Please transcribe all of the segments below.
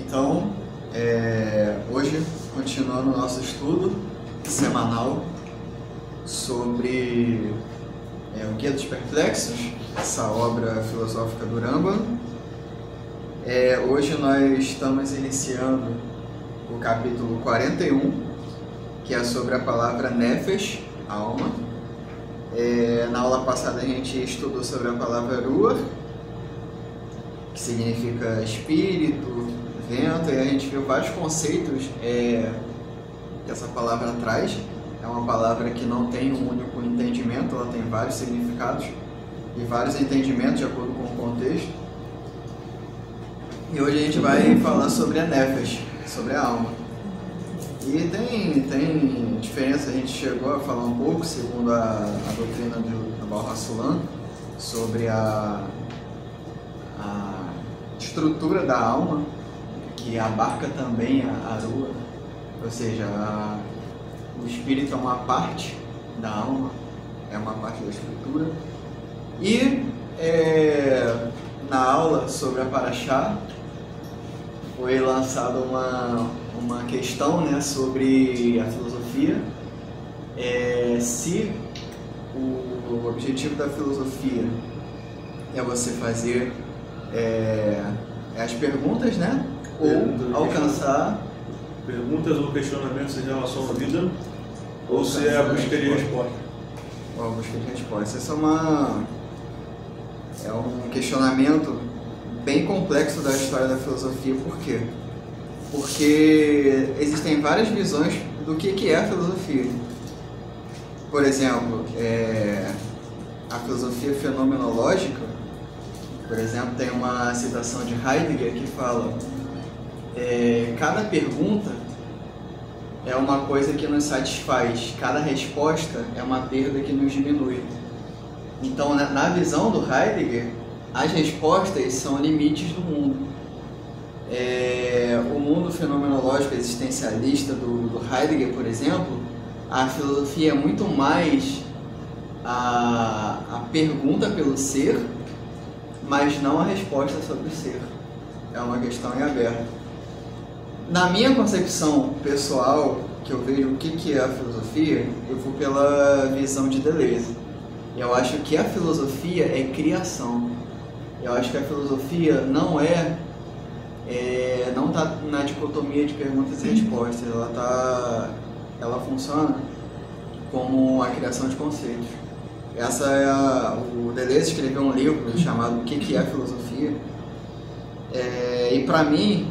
Então, hoje, continuando o nosso estudo semanal sobre o Guia dos Perplexos, essa obra filosófica do Rambam. Hoje nós estamos iniciando o capítulo 41, que é sobre a palavra Nefesh, alma. Na aula passada a gente estudou sobre a palavra Ruach, que significa espírito, vento, e a gente viu vários conceitos que essa palavra traz. É uma palavra que não tem um único entendimento, ela tem vários significados e vários entendimentos de acordo com o contexto. E hoje a gente vai falar sobre a Nefesh, sobre a alma. E tem diferença, a gente chegou a falar um pouco, segundo a doutrina do Baal HaSulam, sobre a estrutura da alma, que abarca também a Ruach, ou seja, o espírito é uma parte da alma, é uma parte da estrutura. E na aula sobre a Parashá foi lançada uma questão, né, sobre a filosofia, se o objetivo da filosofia é você fazer as perguntas, né, ou alcançar perguntas ou questionamentos em relação à vida, ou se é a busca de resposta. Ou a busca de resposta. Esse é um questionamento bem complexo da história da filosofia. Por quê? Porque existem várias visões do que é a filosofia. Por exemplo, a filosofia fenomenológica, por exemplo, tem uma citação de Heidegger que fala: cada pergunta é uma coisa que nos satisfaz, cada resposta é uma perda que nos diminui. Então, na visão do Heidegger, as respostas são limites do mundo. O mundo fenomenológico existencialista do Heidegger, por exemplo, a filosofia é muito mais a pergunta pelo ser, mas não a resposta sobre o ser. É uma questão em aberto. Na minha concepção pessoal, que eu vejo o que é a filosofia, eu vou pela visão de Deleuze. Eu acho que a filosofia é criação. Eu acho que a filosofia não está na dicotomia de perguntas e respostas. Ela funciona como a criação de conceitos. O Deleuze escreveu um livro chamado O que é a filosofia? E para mim,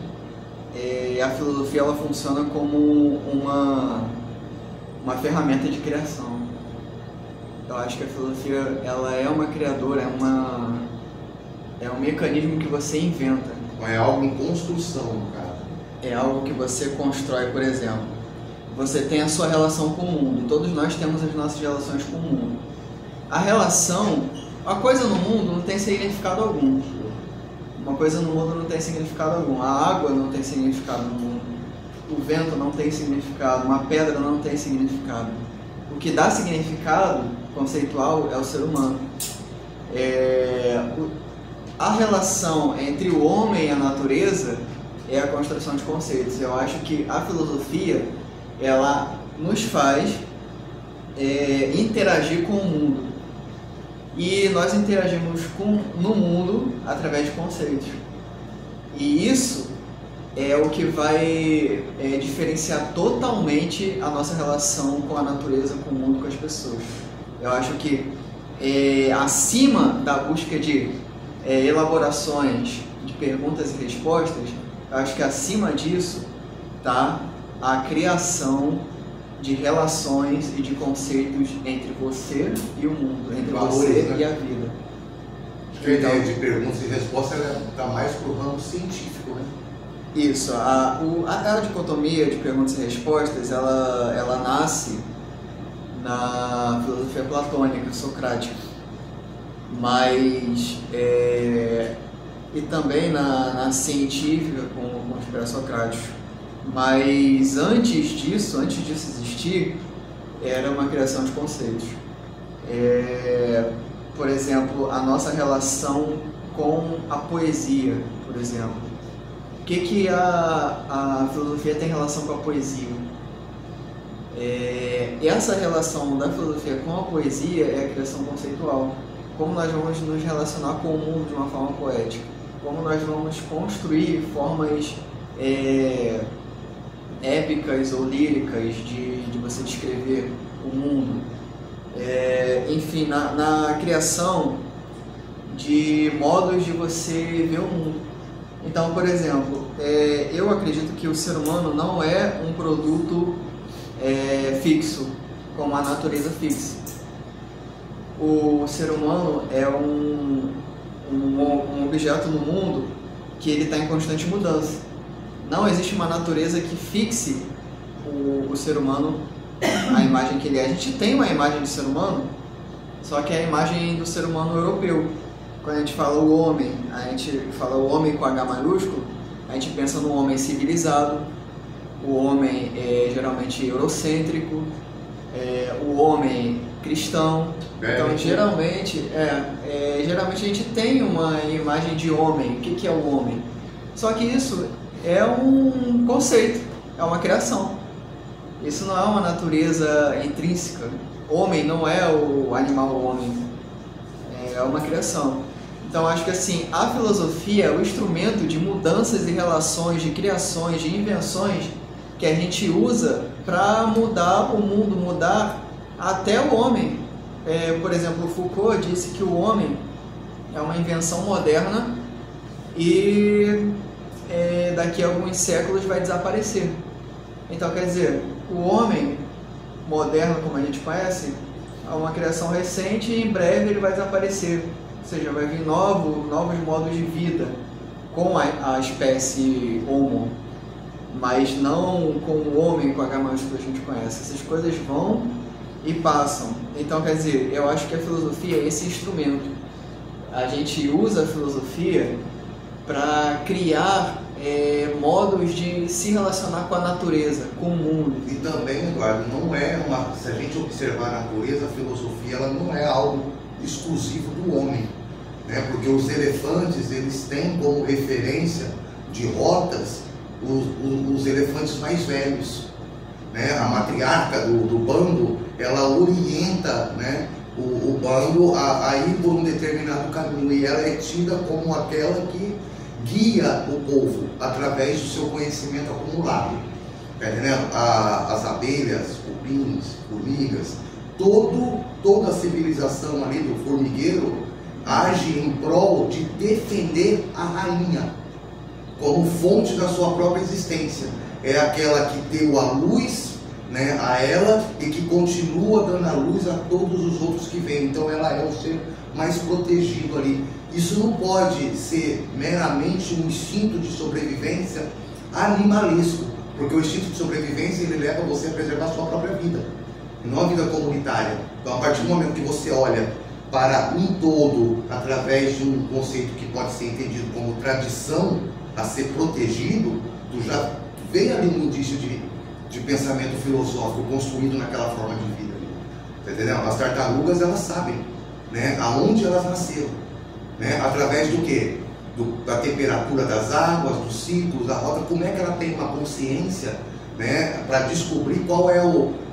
a filosofia ela funciona como uma ferramenta de criação. Eu acho que a filosofia ela é uma criadora, é um mecanismo que você inventa. É algo em construção, no caso. É algo que você constrói. Por exemplo, você tem a sua relação com o mundo. Todos nós temos as nossas relações com o mundo. A coisa no mundo não tem significado algum. Uma coisa no mundo não tem significado algum. A água não tem significado no mundo. O vento não tem significado. Uma pedra não tem significado. O que dá significado conceitual é o ser humano. A relação entre o homem e a natureza é a construção de conceitos. Eu acho que a filosofia ela nos faz interagir com o mundo. E nós interagimos no mundo através de conceitos. E isso é o que vai diferenciar totalmente a nossa relação com a natureza, com o mundo, com as pessoas. Eu acho que acima da busca de elaborações de perguntas e respostas, eu acho que acima disso está a criação de relações e de conceitos entre você e o mundo, entre você e a vida. Acho que a ideia de perguntas e respostas está mais para o ramo científico, né? Isso. A dicotomia de perguntas e respostas, ela nasce na filosofia platônica, socrática, mas e também na científica com os pré-socráticos. Mas antes disso existir, era uma criação de conceitos. Por exemplo, a nossa relação com a poesia, por exemplo. que a filosofia tem relação com a poesia? Essa relação da filosofia com a poesia é a criação conceitual. Como nós vamos nos relacionar com o mundo de uma forma poética? Como nós vamos construir formas épicas ou líricas de você descrever o mundo? Enfim, na criação de modos de você ver o mundo. Então, por exemplo, eu acredito que o ser humano não é um produto fixo, como a natureza fixa. O ser humano é um objeto no mundo que ele está em constante mudança. Não existe uma natureza que fixe o ser humano, a imagem que ele é. A gente tem uma imagem de ser humano, só que é a imagem do ser humano europeu. Quando a gente fala o homem, a gente fala o homem com H maiúsculo, a gente pensa no homem civilizado, o homem geralmente eurocêntrico, o homem cristão. Então, geralmente a gente tem uma imagem de homem. O que é o homem? Só que isso é um conceito, é uma criação. Isso não é uma natureza intrínseca. Homem não é o animal homem, é uma criação. Então, acho que assim, a filosofia é o instrumento de mudanças e relações, de criações, de invenções que a gente usa para mudar o mundo, mudar até o homem. Por exemplo, Foucault disse que o homem é uma invenção moderna e daqui a alguns séculos vai desaparecer. Então, quer dizer, o homem moderno, como a gente conhece, é uma criação recente e em breve ele vai desaparecer. Ou seja, vai vir novos modos de vida com a espécie Homo, mas não com o homem com H maiúsculo que a gente conhece. Essas coisas vão e passam. Então, quer dizer, eu acho que a filosofia é esse instrumento. A gente usa a filosofia para criar modos de se relacionar com a natureza, com o mundo. E também, Eduardo, se a gente observar a natureza, a filosofia ela não é algo exclusivo do homem, né? Porque os elefantes, eles têm como referência de rotas os elefantes mais velhos, né? A matriarca do bando, ela orienta, né, o bando a ir por um determinado caminho, e ela é tida como aquela que guia o povo através do seu conhecimento acumulado. Tá entendendo? As abelhas, cupins, formigas, toda a civilização ali do formigueiro age em prol de defender a rainha como fonte da sua própria existência. É aquela que deu a luz, né, a ela, e que continua dando a luz a todos os outros que vêm. Então ela é o ser mais protegido ali. Isso não pode ser meramente um instinto de sobrevivência animalesco, porque o instinto de sobrevivência ele leva você a preservar a sua própria vida, não a vida comunitária. Então, a partir do momento que você olha para um todo através de um conceito que pode ser entendido como tradição a ser protegido, tu já vê ali um indício de pensamento filosófico construído naquela forma de vida. Tá entendendo? As tartarugas, elas sabem, né, aonde elas nasceram, né, através do quê? Da temperatura das águas, dos ciclos, da rota. Como é que ela tem uma consciência, né, para descobrir qual é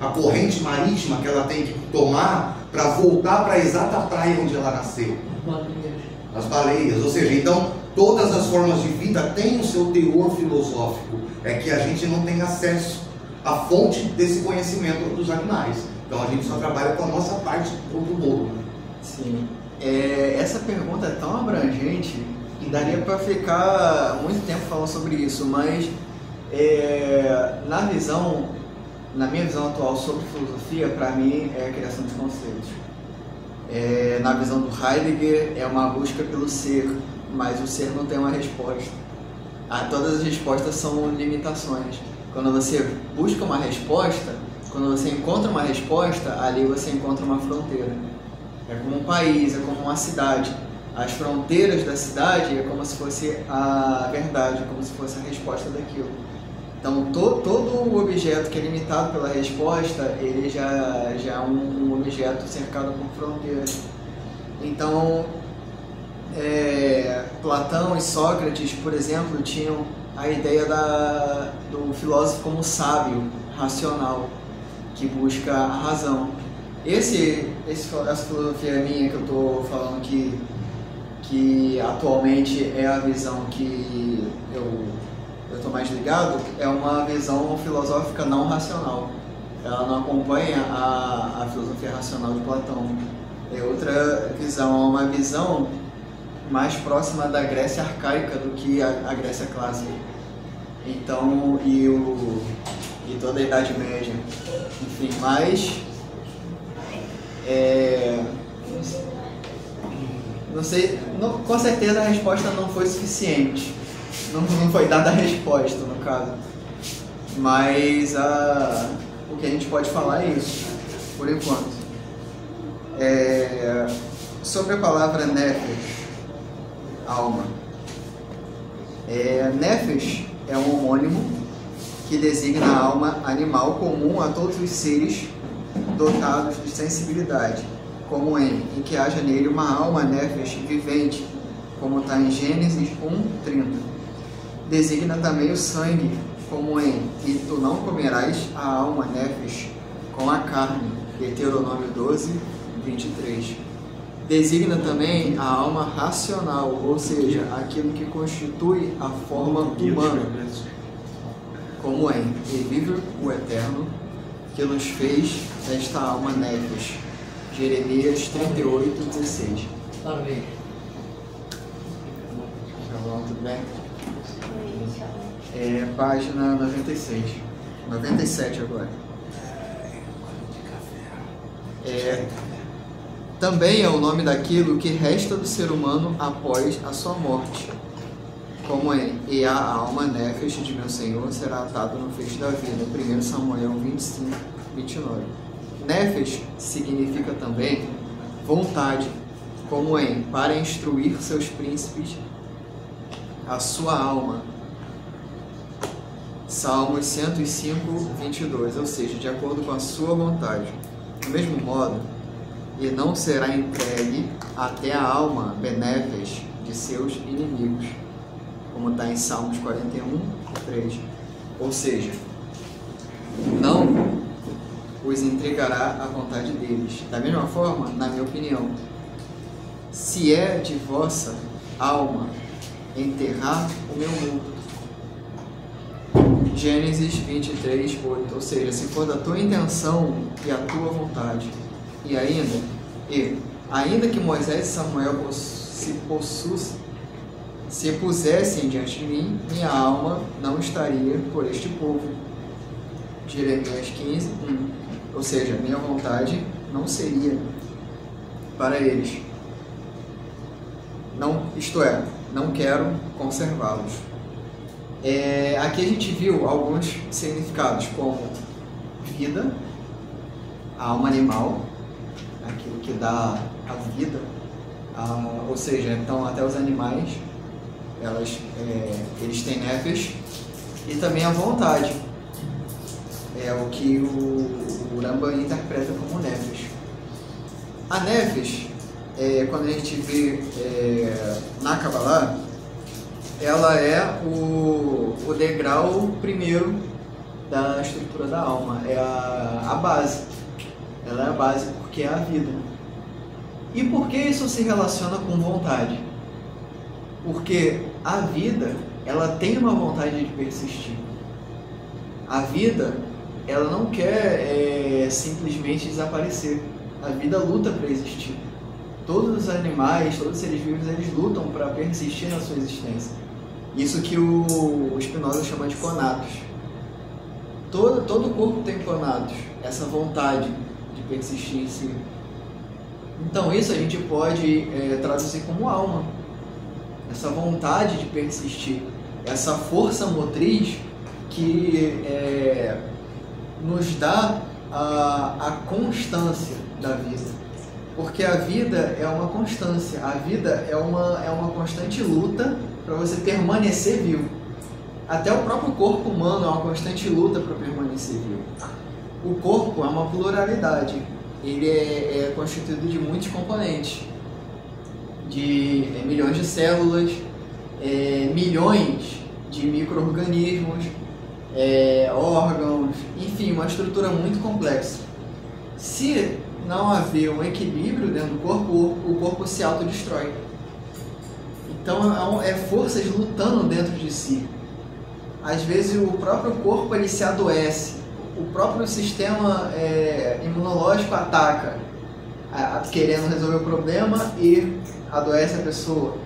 a corrente marítima que ela tem que tomar para voltar para a exata praia onde ela nasceu? As baleias. Ou seja, então todas as formas de vida têm o seu teor filosófico, é que a gente não tem acesso à fonte desse conhecimento dos animais. Então a gente só trabalha com a nossa parte do bolo. Sim. Essa pergunta é tão abrangente que daria para ficar muito tempo falando sobre isso, mas na minha visão atual sobre filosofia, para mim é a criação de conceitos. Na visão do Heidegger é uma busca pelo ser, mas o ser não tem uma resposta. Todas as respostas são limitações. Quando você busca uma resposta, quando você encontra uma resposta, ali você encontra uma fronteira. É como um país, é como uma cidade. As fronteiras da cidade é como se fosse a verdade, como se fosse a resposta daquilo. Então, todo o objeto que é limitado pela resposta, ele já é um objeto cercado por fronteiras. Então, Platão e Sócrates, por exemplo, tinham a ideia do filósofo como sábio, racional, que busca a razão. Essa filosofia minha que eu estou falando que atualmente é a visão que eu estou mais ligado, é uma visão filosófica não racional. Ela não acompanha a filosofia racional de Platão. É outra visão, é uma visão mais próxima da Grécia arcaica do que a Grécia clássica. Então, e toda a Idade Média. Enfim, mas não sei, com certeza a resposta não foi suficiente. Não foi dada a resposta, no caso. Mas o que a gente pode falar é isso, por enquanto. Sobre a palavra nefesh, alma. Nefesh é um homônimo que designa a alma animal comum a todos os seres dotados de sensibilidade, como em que haja nele uma alma nefesh vivente, como está em Gênesis 1:30. Designa também o sangue, como em que tu não comerás a alma nefesh com a carne, Deuteronômio 12:23. Designa também a alma racional, ou seja, aquilo que constitui a forma humana, como em e vive o Eterno, que nos fez esta alma nefesh, Jeremias 38:16. Amém. Tudo bem? Página 96. 97 agora. Também é o nome daquilo que resta do ser humano após a sua morte. Como é, e a alma nefesh de meu Senhor será atada no feixe da vida. 1 Samuel 25:29. Nefesh significa também vontade, como em para instruir seus príncipes a sua alma. Salmos 105:22, ou seja, de acordo com a sua vontade. Do mesmo modo, e não será entregue até a alma benefesh de seus inimigos, como está em Salmos 41:3. Ou seja, não os entregará à vontade deles. Da mesma forma, na minha opinião, se é de vossa alma enterrar o meu morto. Gênesis 23:8. Ou seja, se for da tua intenção e a tua vontade. E ainda que Moisés e Samuel se pusessem diante de mim, minha alma não estaria por este povo. Jeremias 15:1. Ou seja, minha vontade não seria para eles. Não, isto é, não quero conservá-los. Aqui a gente viu alguns significados como vida, a alma animal, aquilo que dá a vida, ou seja, então até os animais, eles têm nefesh, e também a vontade, é o que o Rambam interpreta como nefesh. A nefesh, quando a gente vê na Kabbalah, ela é o degrau primeiro da estrutura da alma, é a base. Ela é a base porque é a vida. E por que isso se relaciona com vontade? Porque a vida, ela tem uma vontade de persistir. A vida, ela não quer simplesmente desaparecer. A vida luta para existir. Todos os animais, todos os seres vivos, eles lutam para persistir na sua existência. Isso que o Spinoza chama de conatos. Todo o corpo tem conatos, essa vontade de persistir em si. Então isso a gente pode traduzir como alma. Essa vontade de persistir, essa força motriz que nos dá a constância da vida. Porque a vida é uma constância, a vida é uma constante luta para você permanecer vivo. Até o próprio corpo humano é uma constante luta para permanecer vivo. O corpo é uma pluralidade, ele é constituído de muitos componentes, de milhões de células, milhões de micro-organismos, órgãos, enfim, uma estrutura muito complexa. Se não haver um equilíbrio dentro do corpo, o corpo se autodestrói. Então é forças lutando dentro de si. Às vezes o próprio corpo ele se adoece, o próprio sistema imunológico ataca, querendo resolver o problema e adoece a pessoa.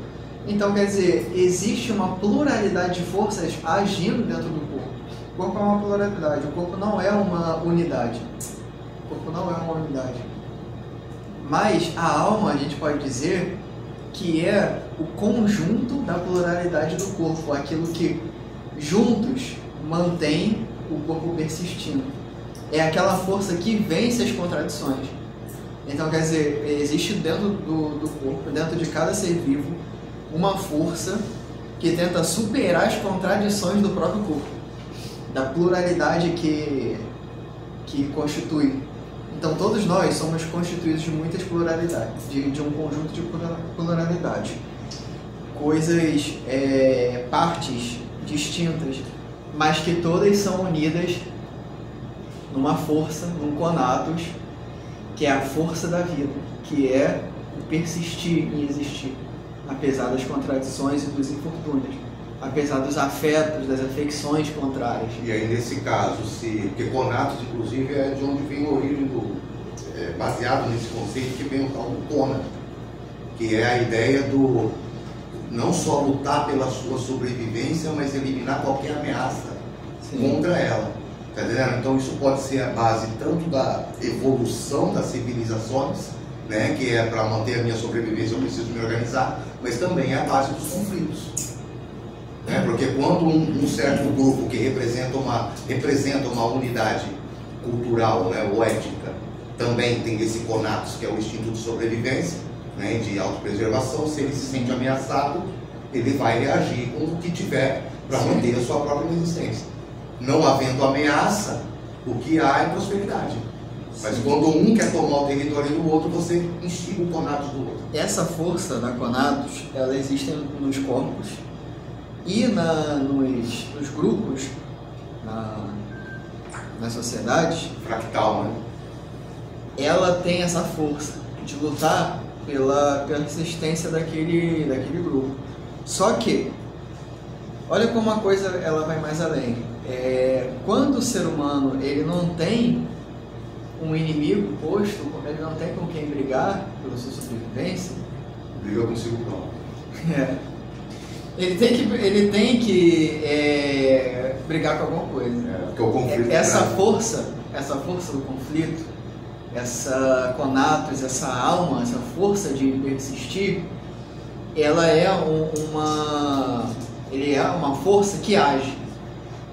Então quer dizer, existe uma pluralidade de forças agindo dentro do corpo. O corpo é uma pluralidade, o corpo não é uma unidade. O corpo não é uma unidade. Mas a alma, a gente pode dizer que é o conjunto da pluralidade do corpo, aquilo que juntos mantém o corpo persistindo. É aquela força que vence as contradições. Então, quer dizer, existe dentro do corpo, dentro de cada ser vivo, uma força que tenta superar as contradições do próprio corpo, da pluralidade que constitui. Então, todos nós somos constituídos de muitas pluralidades, de um conjunto de pluralidade. Coisas, partes distintas, mas que todas são unidas numa força, num conatos, que é a força da vida, que é o persistir em existir, apesar das contradições e dos infortúnios, apesar dos afetos, das afecções contrárias. E aí, nesse caso, porque conatos, inclusive, é de onde vem a origem baseado nesse conceito que vem o tal do cona, que é a ideia do não só lutar pela sua sobrevivência, mas eliminar qualquer ameaça contra ela. Tá entendendo? Então isso pode ser a base tanto da evolução das civilizações, né, que é para manter a minha sobrevivência eu preciso me organizar, mas também é a base dos conflitos. Né? Porque quando um certo grupo que representa uma unidade cultural, né, ou étnica, também tem esse conatos, que é o instinto de sobrevivência, né, de autopreservação, se ele se sente ameaçado, ele vai reagir com o que tiver para manter a sua própria existência. Não havendo ameaça, o que há é prosperidade. Mas quando um quer tomar o território do outro, você instiga o conatos do outro. Essa força da conatos, ela existe nos corpos e nos grupos, nas sociedades. Fractal, né? Ela tem essa força de lutar pela persistência daquele grupo. Só que, olha como a coisa ela vai mais além. Quando o ser humano ele não tem um inimigo posto, ele não tem com quem brigar pela sua sobrevivência, briga consigo próprio. Ele tem que brigar com alguma coisa. Porque o conflito essa força do conflito, essa conatos, essa alma, essa força de persistir, ela é uma força que age.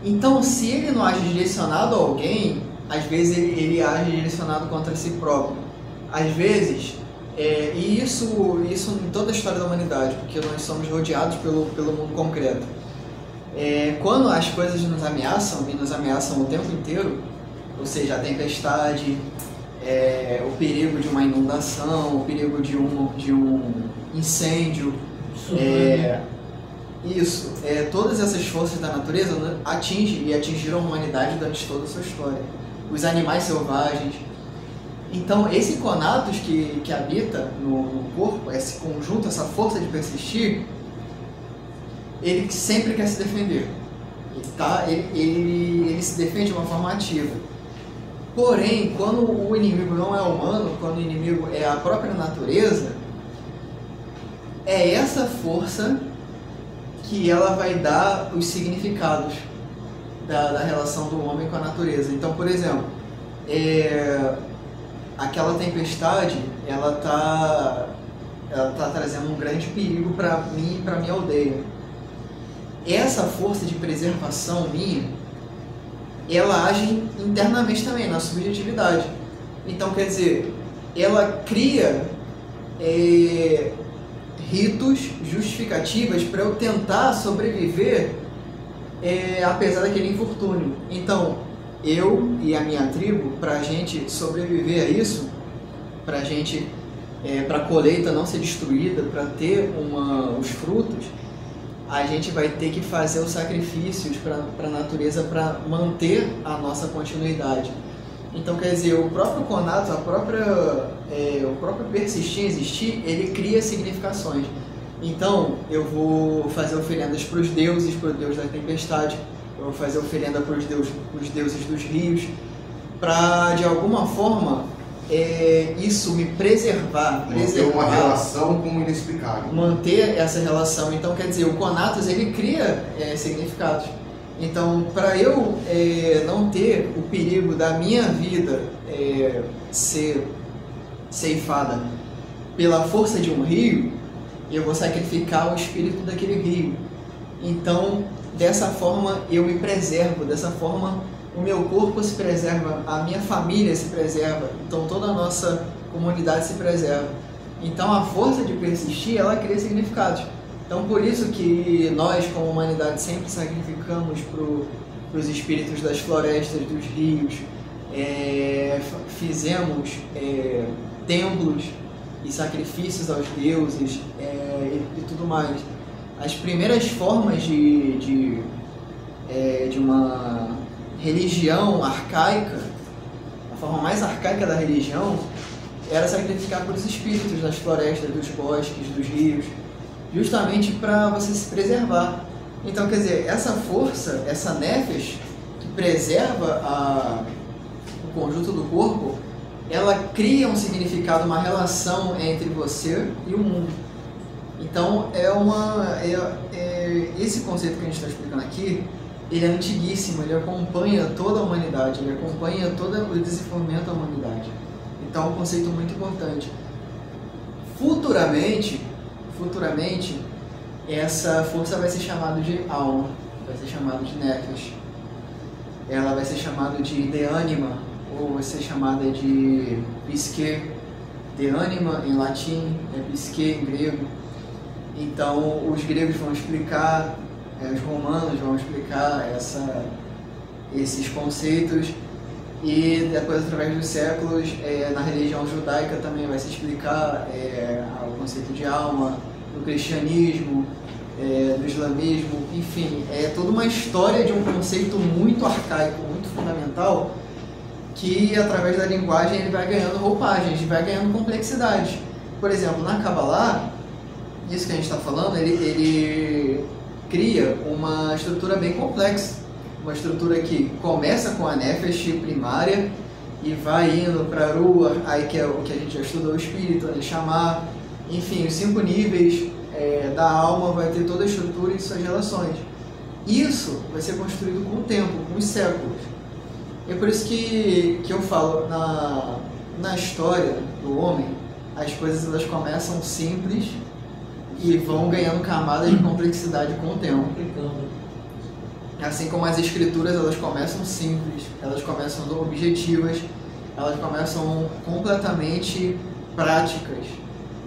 Então, se ele não age direcionado a alguém, às vezes ele age direcionado contra si próprio. Às vezes, e isso em toda a história da humanidade, porque nós somos rodeados pelo mundo concreto. Quando as coisas nos ameaçam, e nos ameaçam o tempo inteiro, ou seja, a tempestade, o perigo de uma inundação, o perigo de um incêndio, todas essas forças da natureza atingiram a humanidade durante toda a sua história. Os animais selvagens. Então, esse conatos que habita no corpo, esse conjunto, essa força de persistir, ele sempre quer se defender. Ele se defende de uma forma ativa. Porém, quando o inimigo não é humano, quando o inimigo é a própria natureza, é essa força que ela vai dar os significados da relação do homem com a natureza. Então, por exemplo, aquela tempestade, ela tá trazendo um grande perigo para mim e para minha aldeia. Essa força de preservação minha, ela age internamente também, na subjetividade. Então, quer dizer, ela cria ritos, justificativas para eu tentar sobreviver apesar daquele infortúnio. Então, eu e a minha tribo, para a gente sobreviver a isso, para a colheita não ser destruída, para ter os frutos, a gente vai ter que fazer os sacrifícios para a natureza para manter a nossa continuidade. Então, quer dizer, o próprio conato, o próprio persistir em existir, ele cria significações. Então, eu vou fazer oferendas para os deuses, para o deus da tempestade, eu vou fazer oferenda para os deuses dos rios, para, de alguma forma, isso me preservar. Manter uma relação com o inexplicável. Manter essa relação. Então, quer dizer, o conatos, ele cria significados. Então, para eu não ter o perigo da minha vida ser ceifada pela força de um rio, eu vou sacrificar o espírito daquele rio. Então, dessa forma, eu me preservo, dessa forma, o meu corpo se preserva, a minha família se preserva, então toda a nossa comunidade se preserva. Então, a força de persistir, ela cria significados. Então, por isso que nós, como humanidade, sempre sacrificamos para os espíritos das florestas, dos rios, fizemos templos e sacrifícios aos deuses e tudo mais. As primeiras formas de uma religião arcaica, a forma mais arcaica da religião, era sacrificar para os espíritos das florestas, dos bosques, dos rios, justamente para você se preservar. Então, quer dizer, essa força, essa nefesh, que preserva o conjunto do corpo, ela cria um significado, uma relação entre você e o mundo. Então, esse conceito que a gente está explicando aqui, ele é antiguíssimo, ele acompanha toda a humanidade, ele acompanha todo o desenvolvimento da humanidade. Então, é um conceito muito importante. Futuramente, essa força vai ser chamada de alma, vai ser chamada de nefesh. Ela vai ser chamada de anima, ou vai ser chamada de psique. De anima em latim, psique em grego. Então, os gregos vão explicar, os romanos vão explicar esses conceitos, e depois, através dos séculos, na religião judaica também vai se explicar o conceito de alma, no cristianismo, no islamismo, enfim, é toda uma história de um conceito muito arcaico, muito fundamental, que através da linguagem ele vai ganhando roupagens, vai ganhando complexidade. Por exemplo, na Kabbalah, isso que a gente está falando, ele cria uma estrutura bem complexa, uma estrutura que começa com a nefesh primária e vai indo para a Ruach, aí que é o que a gente já estudou, o espírito, a Neshama, enfim, os 5 níveis da alma, vai ter toda a estrutura e suas relações. Isso vai ser construído com o tempo, com os séculos. É por isso que eu falo, na história do homem, as coisas elas começam simples e vão ganhando camadas de complexidade com o tempo. Assim como as escrituras, elas começam simples, elas começam objetivas, elas começam completamente práticas,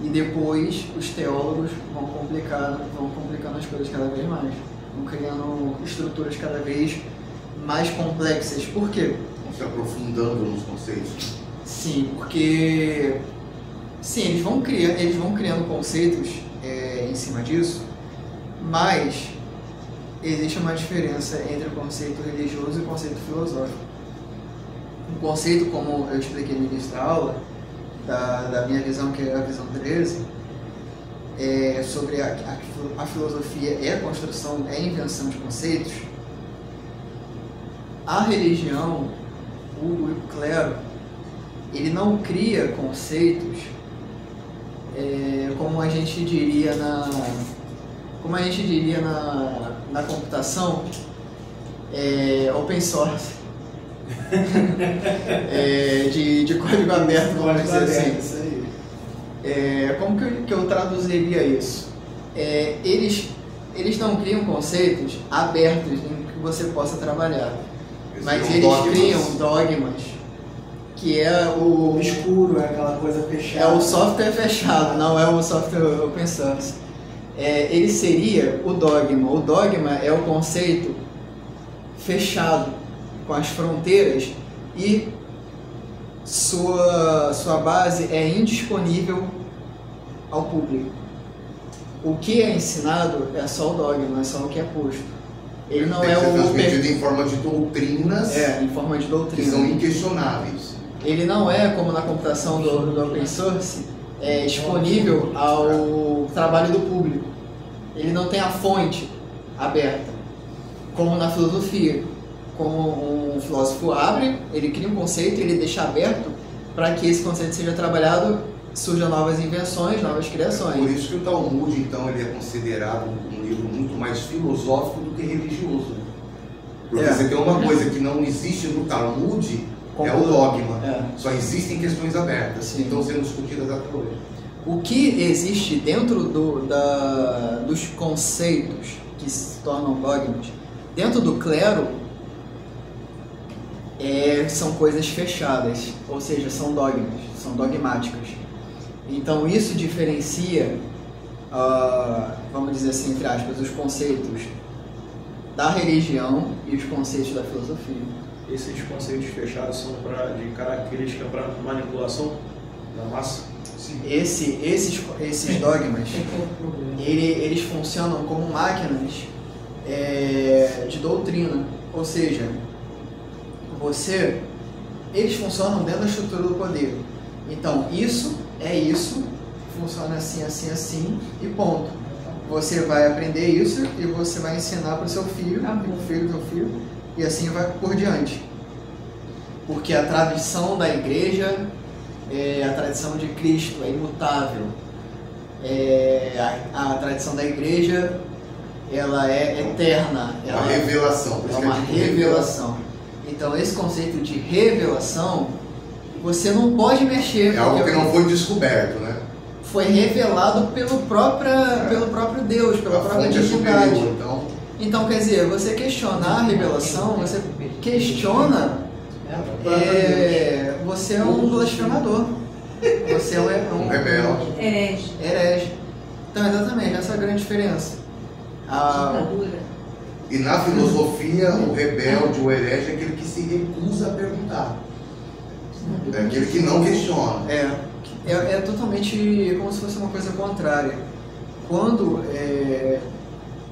e depois os teólogos vão complicando as coisas cada vez mais, vão criando estruturas cada vez mais complexas. Por quê? Vão se aprofundando nos conceitos. Sim, porque eles vão criando conceitos em cima disso, mas existe uma diferença entre o conceito religioso e o conceito filosófico. Um conceito, como eu expliquei no início da aula, da minha visão, que é a visão 13, sobre a filosofia a construção, a invenção de conceitos. A religião, o clero, ele não cria conceitos como a gente diria na computação, open source, de código aberto, vamos dizer assim. Como que eu traduziria isso? Eles não criam conceitos abertos em que você possa trabalhar, mas eles criam dogmas, que é o escuro, é aquela coisa fechada. É o software fechado, não é o software open source. Ele seria o dogma. O dogma é o conceito fechado, com as fronteiras, e sua base é indisponível ao público. o que é ensinado é só o dogma, é só o que é posto. Ele não Tem é que ser o transmitido em forma de doutrinas em forma de que doutrina. são inquestionáveis. Ele não é, como na computação do open source, disponível ao trabalho do público. Ele não tem a fonte aberta, como na filosofia. Como um filósofo abre, ele cria um conceito e ele deixa aberto para que esse conceito seja trabalhado, surjam novas invenções, novas criações. Por isso que o Talmud, então, ele é considerado um livro muito mais filosófico do que religioso. Porque você tem uma coisa que não existe no Talmud, é o dogma. Só existem questões abertas, Sim. que estão sendo discutidas até hoje. O que existe dentro dos conceitos que se tornam dogmas, dentro do clero, são coisas fechadas, ou seja, são dogmas, são dogmáticas. Então isso diferencia, vamos dizer assim, entre aspas, os conceitos da religião e os conceitos da filosofia. Esses conceitos fechados são de característica para manipulação da massa? Sim. Esses dogmas, eles funcionam como máquinas de doutrina, ou seja, eles funcionam dentro da estrutura do poder. Então, isso, funciona assim, assim, assim e ponto. Você vai aprender isso e você vai ensinar para o seu filho, teu filho, e assim vai por diante. Porque a tradição da igreja, a tradição de Cristo é imutável. A tradição da igreja, ela é eterna. É uma revelação. É uma revelação. Então, esse conceito de revelação, você não pode mexer. É algo que não foi descoberto, né? Foi revelado pelo próprio Deus, pela própria divindade. Superior, então, quer dizer, você questionar a revelação, você questiona, você é um blasfemador. Você é um rebelde. Herege. Então, exatamente, essa é a grande diferença. E na filosofia, o rebelde, o herege, é aquele que se recusa a perguntar. É aquele que não questiona. É totalmente como se fosse uma coisa contrária. Quando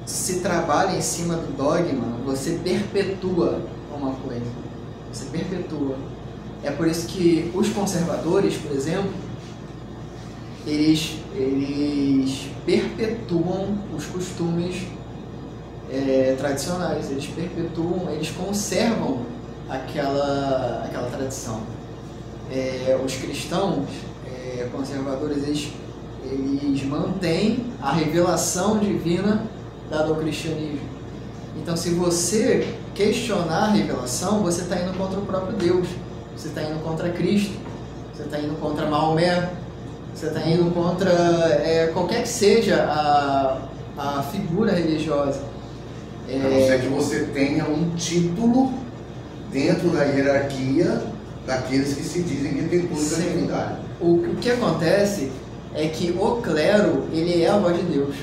se trabalha em cima do dogma, você perpetua uma coisa. Você perpetua. É por isso que os conservadores, por exemplo, eles perpetuam os costumes tradicionais. Eles perpetuam, eles conservam aquela tradição. Os cristãos conservadores, eles mantêm a revelação divina dada ao cristianismo. Então, se você questionar a revelação, você está indo contra o próprio Deus, você está indo contra Cristo, você está indo contra Maomé, você está indo contra qualquer que seja a figura religiosa. A não ser que você tenha um título dentro da hierarquia daqueles que se dizem detentores da divindade. O que acontece é que o clero, ele é a voz de Deus.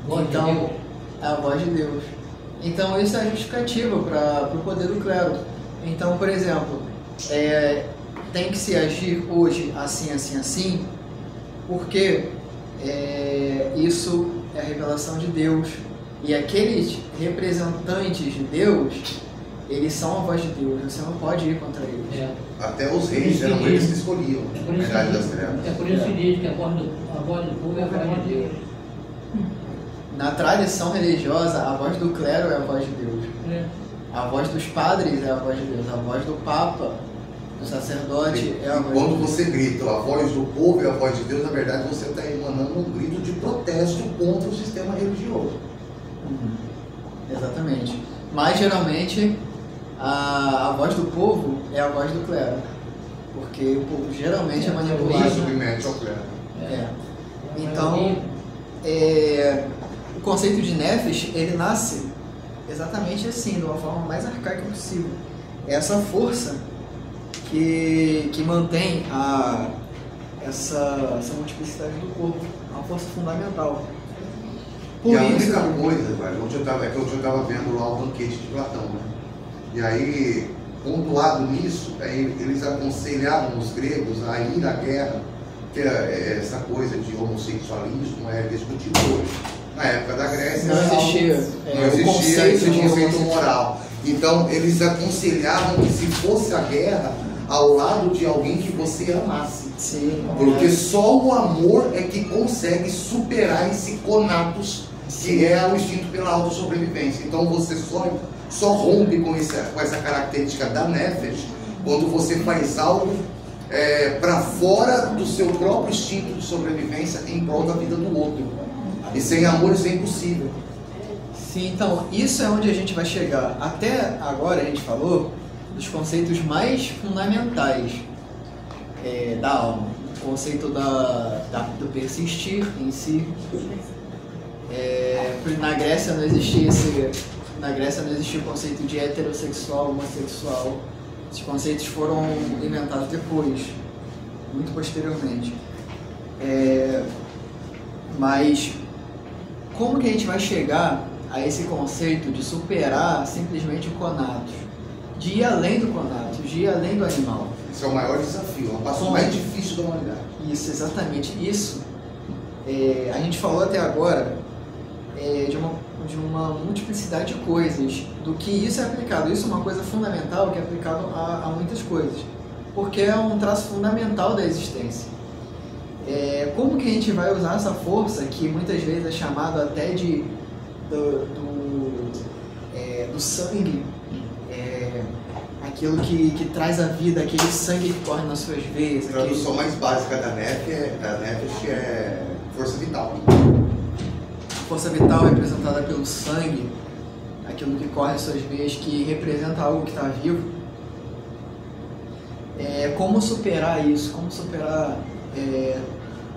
Então, é a voz de Deus. Então, isso é justificativa para o poder do clero. Então, por exemplo, tem que se agir hoje assim, assim, assim, porque isso é a revelação de Deus. E aqueles representantes de Deus, eles são a voz de Deus, você não pode ir contra eles. Até os reis eram eles que escolhiam a verdade das trevas. É por isso que diz que a voz do povo é a voz de Deus. Na tradição religiosa, a voz do clero é a voz de Deus. A voz dos padres é a voz de Deus. A voz do papa, do sacerdote é a voz de Deus. Quando você grita a voz do povo é a voz de Deus, na verdade você está emanando um grito de protesto contra o sistema religioso. Exatamente. Mas geralmente a voz do povo é a voz do clero. Porque o povo geralmente é manipulado. Se submete ao clero. Então, o conceito de Nefesh, ele nasce exatamente assim, de uma forma mais arcaica possível. É essa força que mantém essa multiplicidade do corpo. É uma força fundamental. Por e a isso, única coisa, velho, ontem eu estava vendo lá o banquete de Platão, né? E aí, pontuado nisso, eles aconselhavam os gregos a ir à guerra que essa coisa de homossexualismo é discutido hoje. Na época da Grécia não existia, o conceito moral. Então eles aconselhavam que se fosse a guerra ao lado de alguém que você amasse. Sim, porque só o amor é que consegue superar esse conatus, que é o instinto pela autossobrevivência. Então você só rompe com essa característica da nefesh quando você faz algo para fora do seu próprio instinto de sobrevivência em prol da vida do outro. E sem amor isso é impossível. Sim, então isso é onde a gente vai chegar. Até agora a gente falou dos conceitos mais fundamentais da alma. O conceito do persistir em si. Na Grécia não existia o conceito de heterossexual, homossexual. Esses conceitos foram inventados depois, muito posteriormente. Mas como que a gente vai chegar a esse conceito de superar simplesmente o conatus? De ir além do conatus, de ir além do animal. Esse é o maior desafio, é o passo mais difícil da humanidade. Isso, exatamente. Isso, a gente falou até agora de uma multiplicidade de coisas, do que isso é aplicado. Isso é uma coisa fundamental que é aplicado a muitas coisas, porque é um traço fundamental da existência. Como que a gente vai usar essa força, que muitas vezes é chamado até do sangue, aquilo que traz a vida, aquele sangue que corre nas suas veias. A tradução mais básica da nefesh é força vital. Força vital representada pelo sangue, aquilo que corre nas suas veias, que representa algo que está vivo. Como superar isso? Como superar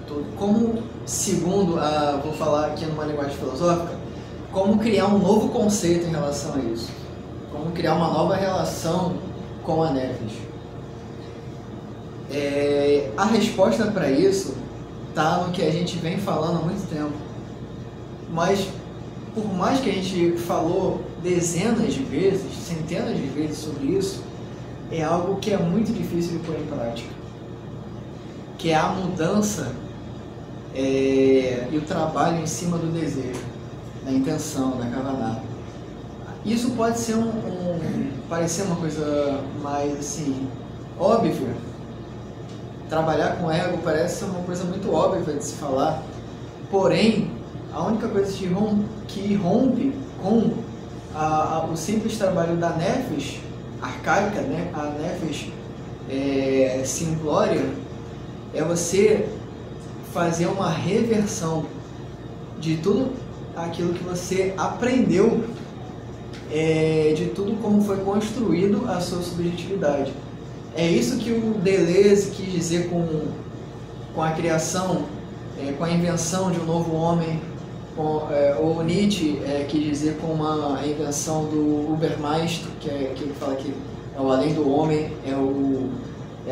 tudo? Como, segundo vou falar aqui numa linguagem filosófica, como criar um novo conceito em relação a isso? Como criar uma nova relação com a nefesh? A resposta para isso está no que a gente vem falando há muito tempo. Mas, por mais que a gente falou dezenas de vezes, centenas de vezes sobre isso, é algo que é muito difícil de pôr em prática. Que é a mudança e o trabalho em cima do desejo, da intenção, da kavaná. Isso pode ser parecer uma coisa mais assim, óbvia. Trabalhar com ego parece ser uma coisa muito óbvia de se falar. Porém, a única coisa que rompe com o simples trabalho da nefesh arcaica, né? A nefesh simplória, é você fazer uma reversão de tudo aquilo que você aprendeu, de tudo como foi construído a sua subjetividade. É isso que o Deleuze quis dizer com a criação, com a invenção de um novo homem. O Nietzsche quis dizer com a invenção do Übermeister, que ele fala que é o além do homem, é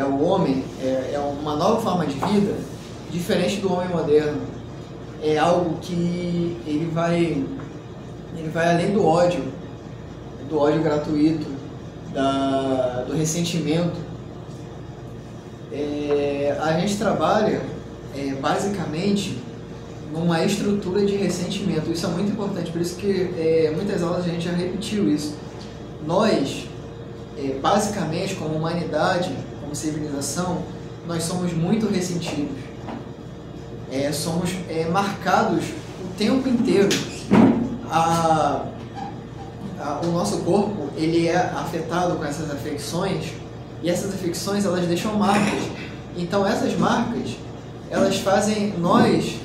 o homem, é uma nova forma de vida, diferente do homem moderno. É algo que ele vai além do ódio gratuito, do ressentimento. A gente trabalha basicamente numa estrutura de ressentimento. Isso é muito importante, por isso que muitas aulas a gente já repetiu isso. Nós, basicamente, como humanidade, como civilização, nós somos muito ressentidos. Somos marcados o tempo inteiro. O nosso corpo, ele é afetado com essas afecções, e essas afecções, elas deixam marcas. Então essas marcas, elas fazem nós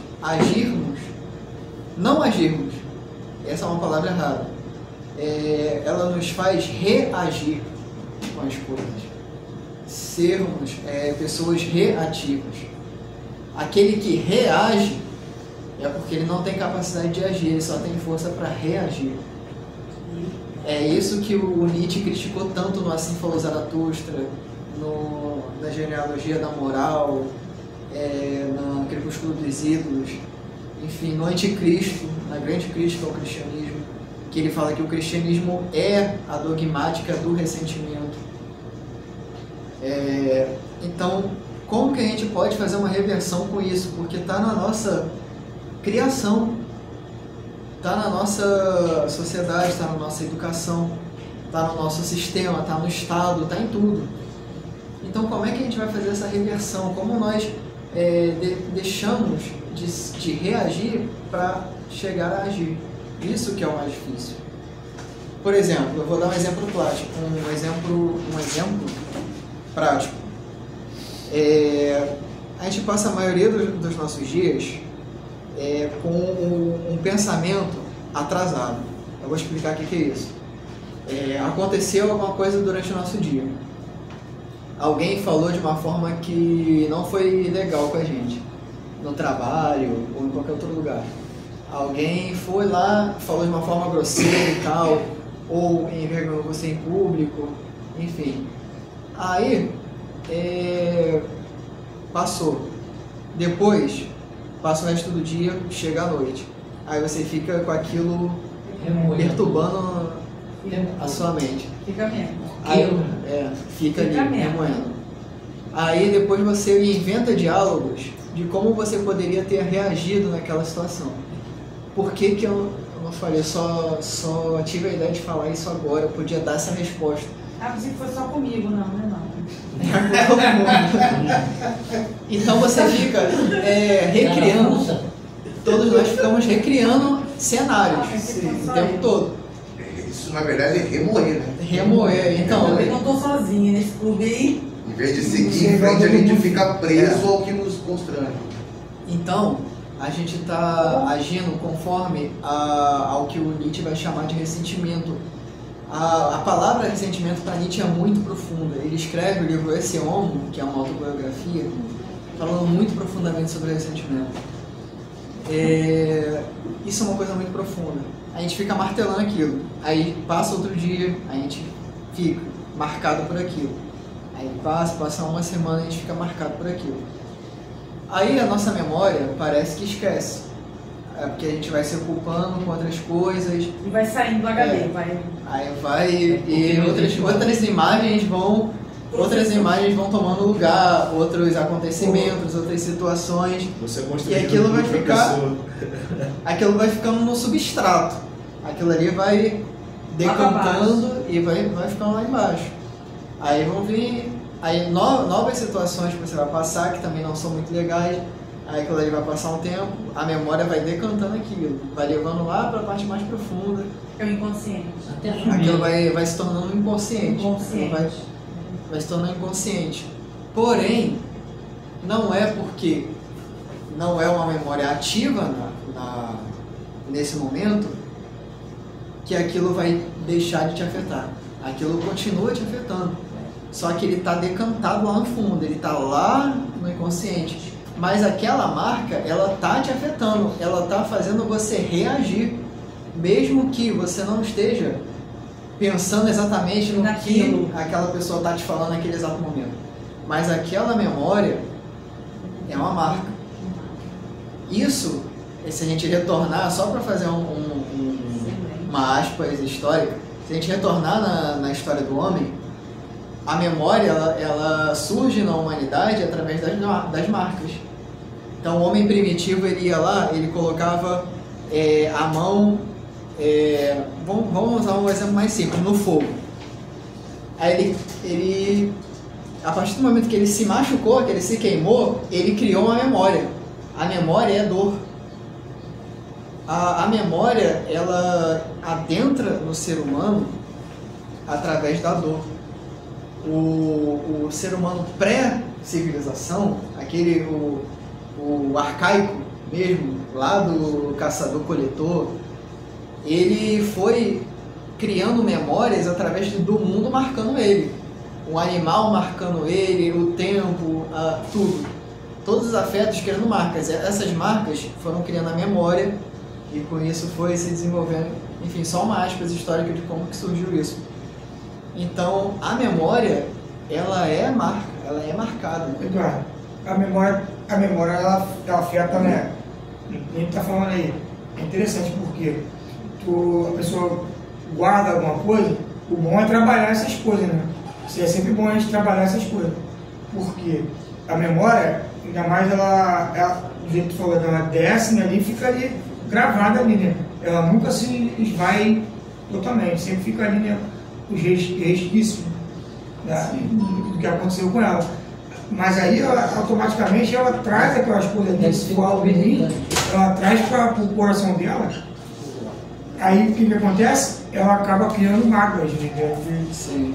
não agirmos, essa é uma palavra errada, ela nos faz reagir com as coisas, sermos pessoas reativas. Aquele que reage é porque ele não tem capacidade de agir, ele só tem força para reagir. É isso que o Nietzsche criticou tanto no Assim Falou Zaratustra, na genealogia da moral, no Crepúsculo dos Ídolos, enfim, no Anticristo, na grande crítica ao cristianismo, que ele fala que o cristianismo é a dogmática do ressentimento. Então, como que a gente pode fazer uma reversão com isso? Porque está na nossa criação, está na nossa sociedade, está na nossa educação, está no nosso sistema, está no Estado, está em tudo. Então, como é que a gente vai fazer essa reversão? Como nós deixamos de reagir para chegar a agir? Isso que é o mais difícil. Por exemplo, eu vou dar um exemplo prático, um exemplo prático. A gente passa a maioria dos nossos dias com um pensamento atrasado. Eu vou explicar o que é isso. Aconteceu alguma coisa durante o nosso dia. Alguém falou de uma forma que não foi legal com a gente, no trabalho ou em qualquer outro lugar. Alguém foi lá, falou de uma forma grosseira e tal, ou envergonhou você em público, enfim. Aí, passou. Depois, passa o resto do dia, chega a noite. Aí você fica com aquilo perturbando a sua mente. Fica mesmo. Aí, fica ali, remoendo. Aí depois você inventa diálogos de como você poderia ter reagido naquela situação. Por que que eu não falei, só tive a ideia de falar isso agora, eu podia dar essa resposta. Pensei que foi só comigo, não. É com todo mundo. Então você fica recriando, todos nós ficamos recriando cenários o tempo todo. Isso, na verdade, é remoer, né? Então, eu não estou sozinha nesse clube aí. Em vez de seguir em frente, a gente fica preso ao que nos constrange. Então, a gente está agindo conforme ao que o Nietzsche vai chamar de ressentimento. A palavra ressentimento para Nietzsche é muito profunda. Ele escreve o livro Esse Homo, que é uma autobiografia, falando muito profundamente sobre ressentimento. Isso é uma coisa muito profunda. A gente fica martelando aquilo. Aí passa outro dia, a gente fica marcado por aquilo. Aí passa uma semana, a gente fica marcado por aquilo. Aí a nossa memória parece que esquece. Porque a gente vai se ocupando com outras coisas. E vai saindo do HD, vai. Aí vai e outras imagens vão tomando lugar, outros acontecimentos, outras situações. Você e aquilo vai ficando no substrato. Aquilo ali vai decantando e vai ficando lá embaixo. Aí vão vir novas situações que você vai passar, que também não são muito legais. Aí aquilo ali vai passar um tempo, a memória vai decantando aquilo, vai levando lá para a parte mais profunda. É o inconsciente. Aquilo vai se tornando inconsciente. Vai se tornando inconsciente. Porém, não é porque não é uma memória ativa nesse momento que aquilo vai deixar de te afetar. Aquilo continua te afetando. Só que ele está decantado lá no fundo, ele está lá no inconsciente. Mas aquela marca, ela está te afetando, ela está fazendo você reagir, mesmo que você não esteja pensando exatamente no que aquela pessoa está te falando naquele exato momento. Mas aquela memória é uma marca. Isso, se a gente retornar, só para fazer uma aspas histórica, se a gente retornar na história do homem, a memória ela surge na humanidade através das marcas. Então o homem primitivo ele ia lá, ele colocava a mão, vamos usar um exemplo mais simples, no fogo. Aí ele a partir do momento que ele se machucou, que ele se queimou, ele criou uma memória. A memória é dor. A memória, ela adentra no ser humano através da dor. O ser humano pré-civilização, o arcaico mesmo, lá do caçador-coletor, ele foi criando memórias através do mundo marcando ele. O animal marcando ele, o tempo, tudo. Todos os afetos criando marcas. Essas marcas foram criando a memória e com isso foi se desenvolvendo. Enfim, só uma aspas histórica de como que surgiu isso. Então, a memória, ela é marca, ela é marcada. Eduardo, a memória ela afeta, né? A gente está falando aí, é interessante porque a pessoa guarda alguma coisa, o bom é trabalhar essas coisas, né? É sempre bom a gente trabalhar essas coisas. Por quê? a memória, ainda mais ela do jeito que tu falou, ela desce, né, ali, fica ali gravada ali, né? Ela nunca se esvai totalmente, sempre fica ali, né, os resquícios, né, do que aconteceu com ela. Mas aí, automaticamente, ela traz aquelas coisas ali, se for algo ruim, ela traz para o coração dela. Aí, o que acontece? Ela acaba criando mágoas, né?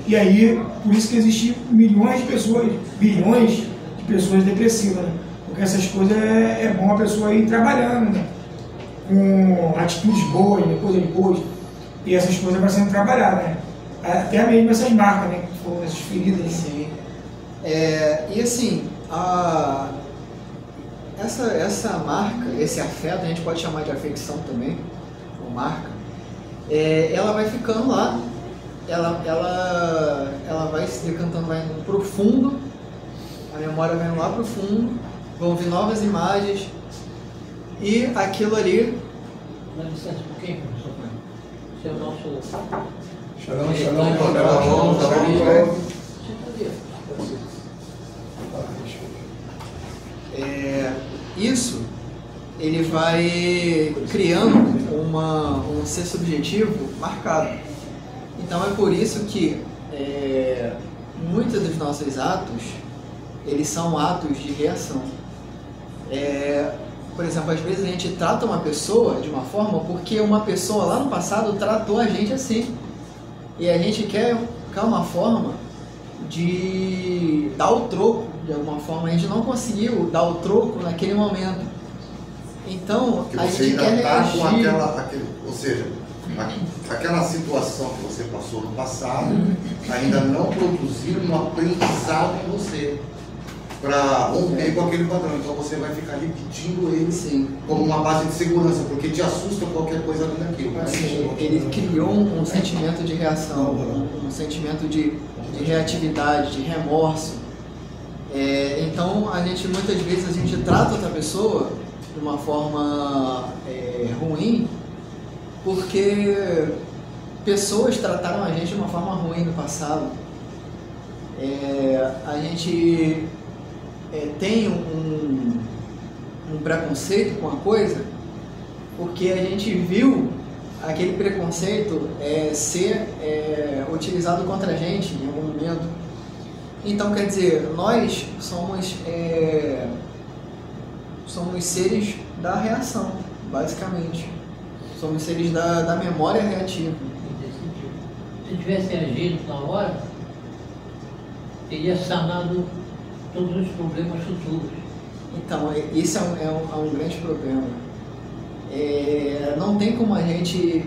E aí, por isso que existem milhões de pessoas, bilhões de pessoas depressivas, né? Porque essas coisas é bom a pessoa ir trabalhando, né? Com atitudes boas, né? Coisas boas. E essas coisas vão sendo trabalhadas, né? Até mesmo essas marcas, né? Essas feridas. Sim. E assim, essa marca, esse afeto, a gente pode chamar de afecção também, ou marca, ela vai ficando lá, ela vai se decantando, vai indo pro fundo, a memória vai indo lá pro fundo, vão vir novas imagens, e aquilo ali... Dá licença um pouquinho, professor. Esse é o nosso... Shalom, isso, ele vai criando um ser subjetivo marcado. Então é por isso que muitos dos nossos atos, eles são atos de reação. Por exemplo, às vezes a gente trata uma pessoa de uma forma porque uma pessoa lá no passado tratou a gente assim. E a gente quer uma forma de dar o troco, de alguma forma. A gente não conseguiu dar o troco naquele momento. Então, que a você gente ainda quer está com reagir. ou seja, aquela situação que você passou no passado ainda não produziu um aprendizado em você para romper com aquele padrão. Então você vai ficar repetindo ele Sim. como uma base de segurança, porque te assusta qualquer coisa além daquilo. Assim, ele criou um sentimento de reação, um sentimento de reatividade, de remorso. Então, muitas vezes a gente trata outra pessoa de uma forma ruim, porque pessoas trataram a gente de uma forma ruim no passado. A gente tem um preconceito com a coisa, porque a gente viu aquele preconceito ser utilizado contra a gente em algum momento. Então, quer dizer, nós somos seres da reação, basicamente. Somos seres da memória reativa. Se tivesse agido na hora, teria sanado todos os problemas futuros. Então, esse é um grande problema. Não tem como a gente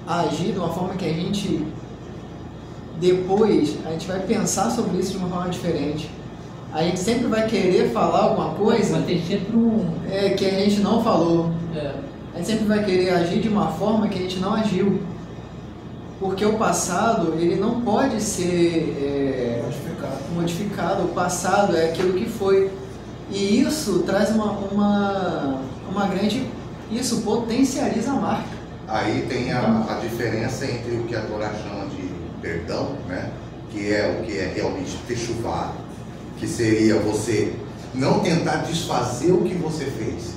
agir de uma forma que a gente depois vai pensar sobre isso de uma forma diferente. A gente sempre vai querer falar alguma coisa Vai ter sempre que a gente não falou. É. A gente sempre vai querer agir de uma forma que a gente não agiu. Porque o passado, ele não pode ser modificado. O passado é aquilo que foi. E isso traz uma grande... Isso potencializa a marca. Aí tem a diferença entre o que a Torá chama de perdão, né? Que é o que é realmente techuvá, que seria você não tentar desfazer o que você fez,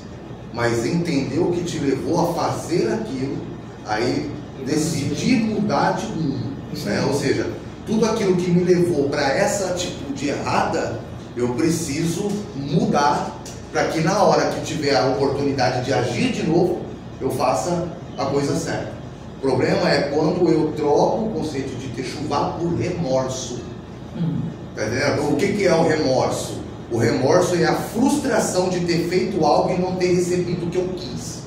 mas entender o que te levou a fazer aquilo, aí decidir mudar de rumo, né? Ou seja, tudo aquilo que me levou para essa atitude errada, eu preciso mudar para que na hora que tiver a oportunidade de agir de novo, eu faça a coisa certa. O problema é quando eu troco o conceito de techuvá por remorso. Tá entendendo? O que é o remorso? O remorso é a frustração de ter feito algo e não ter recebido o que eu quis.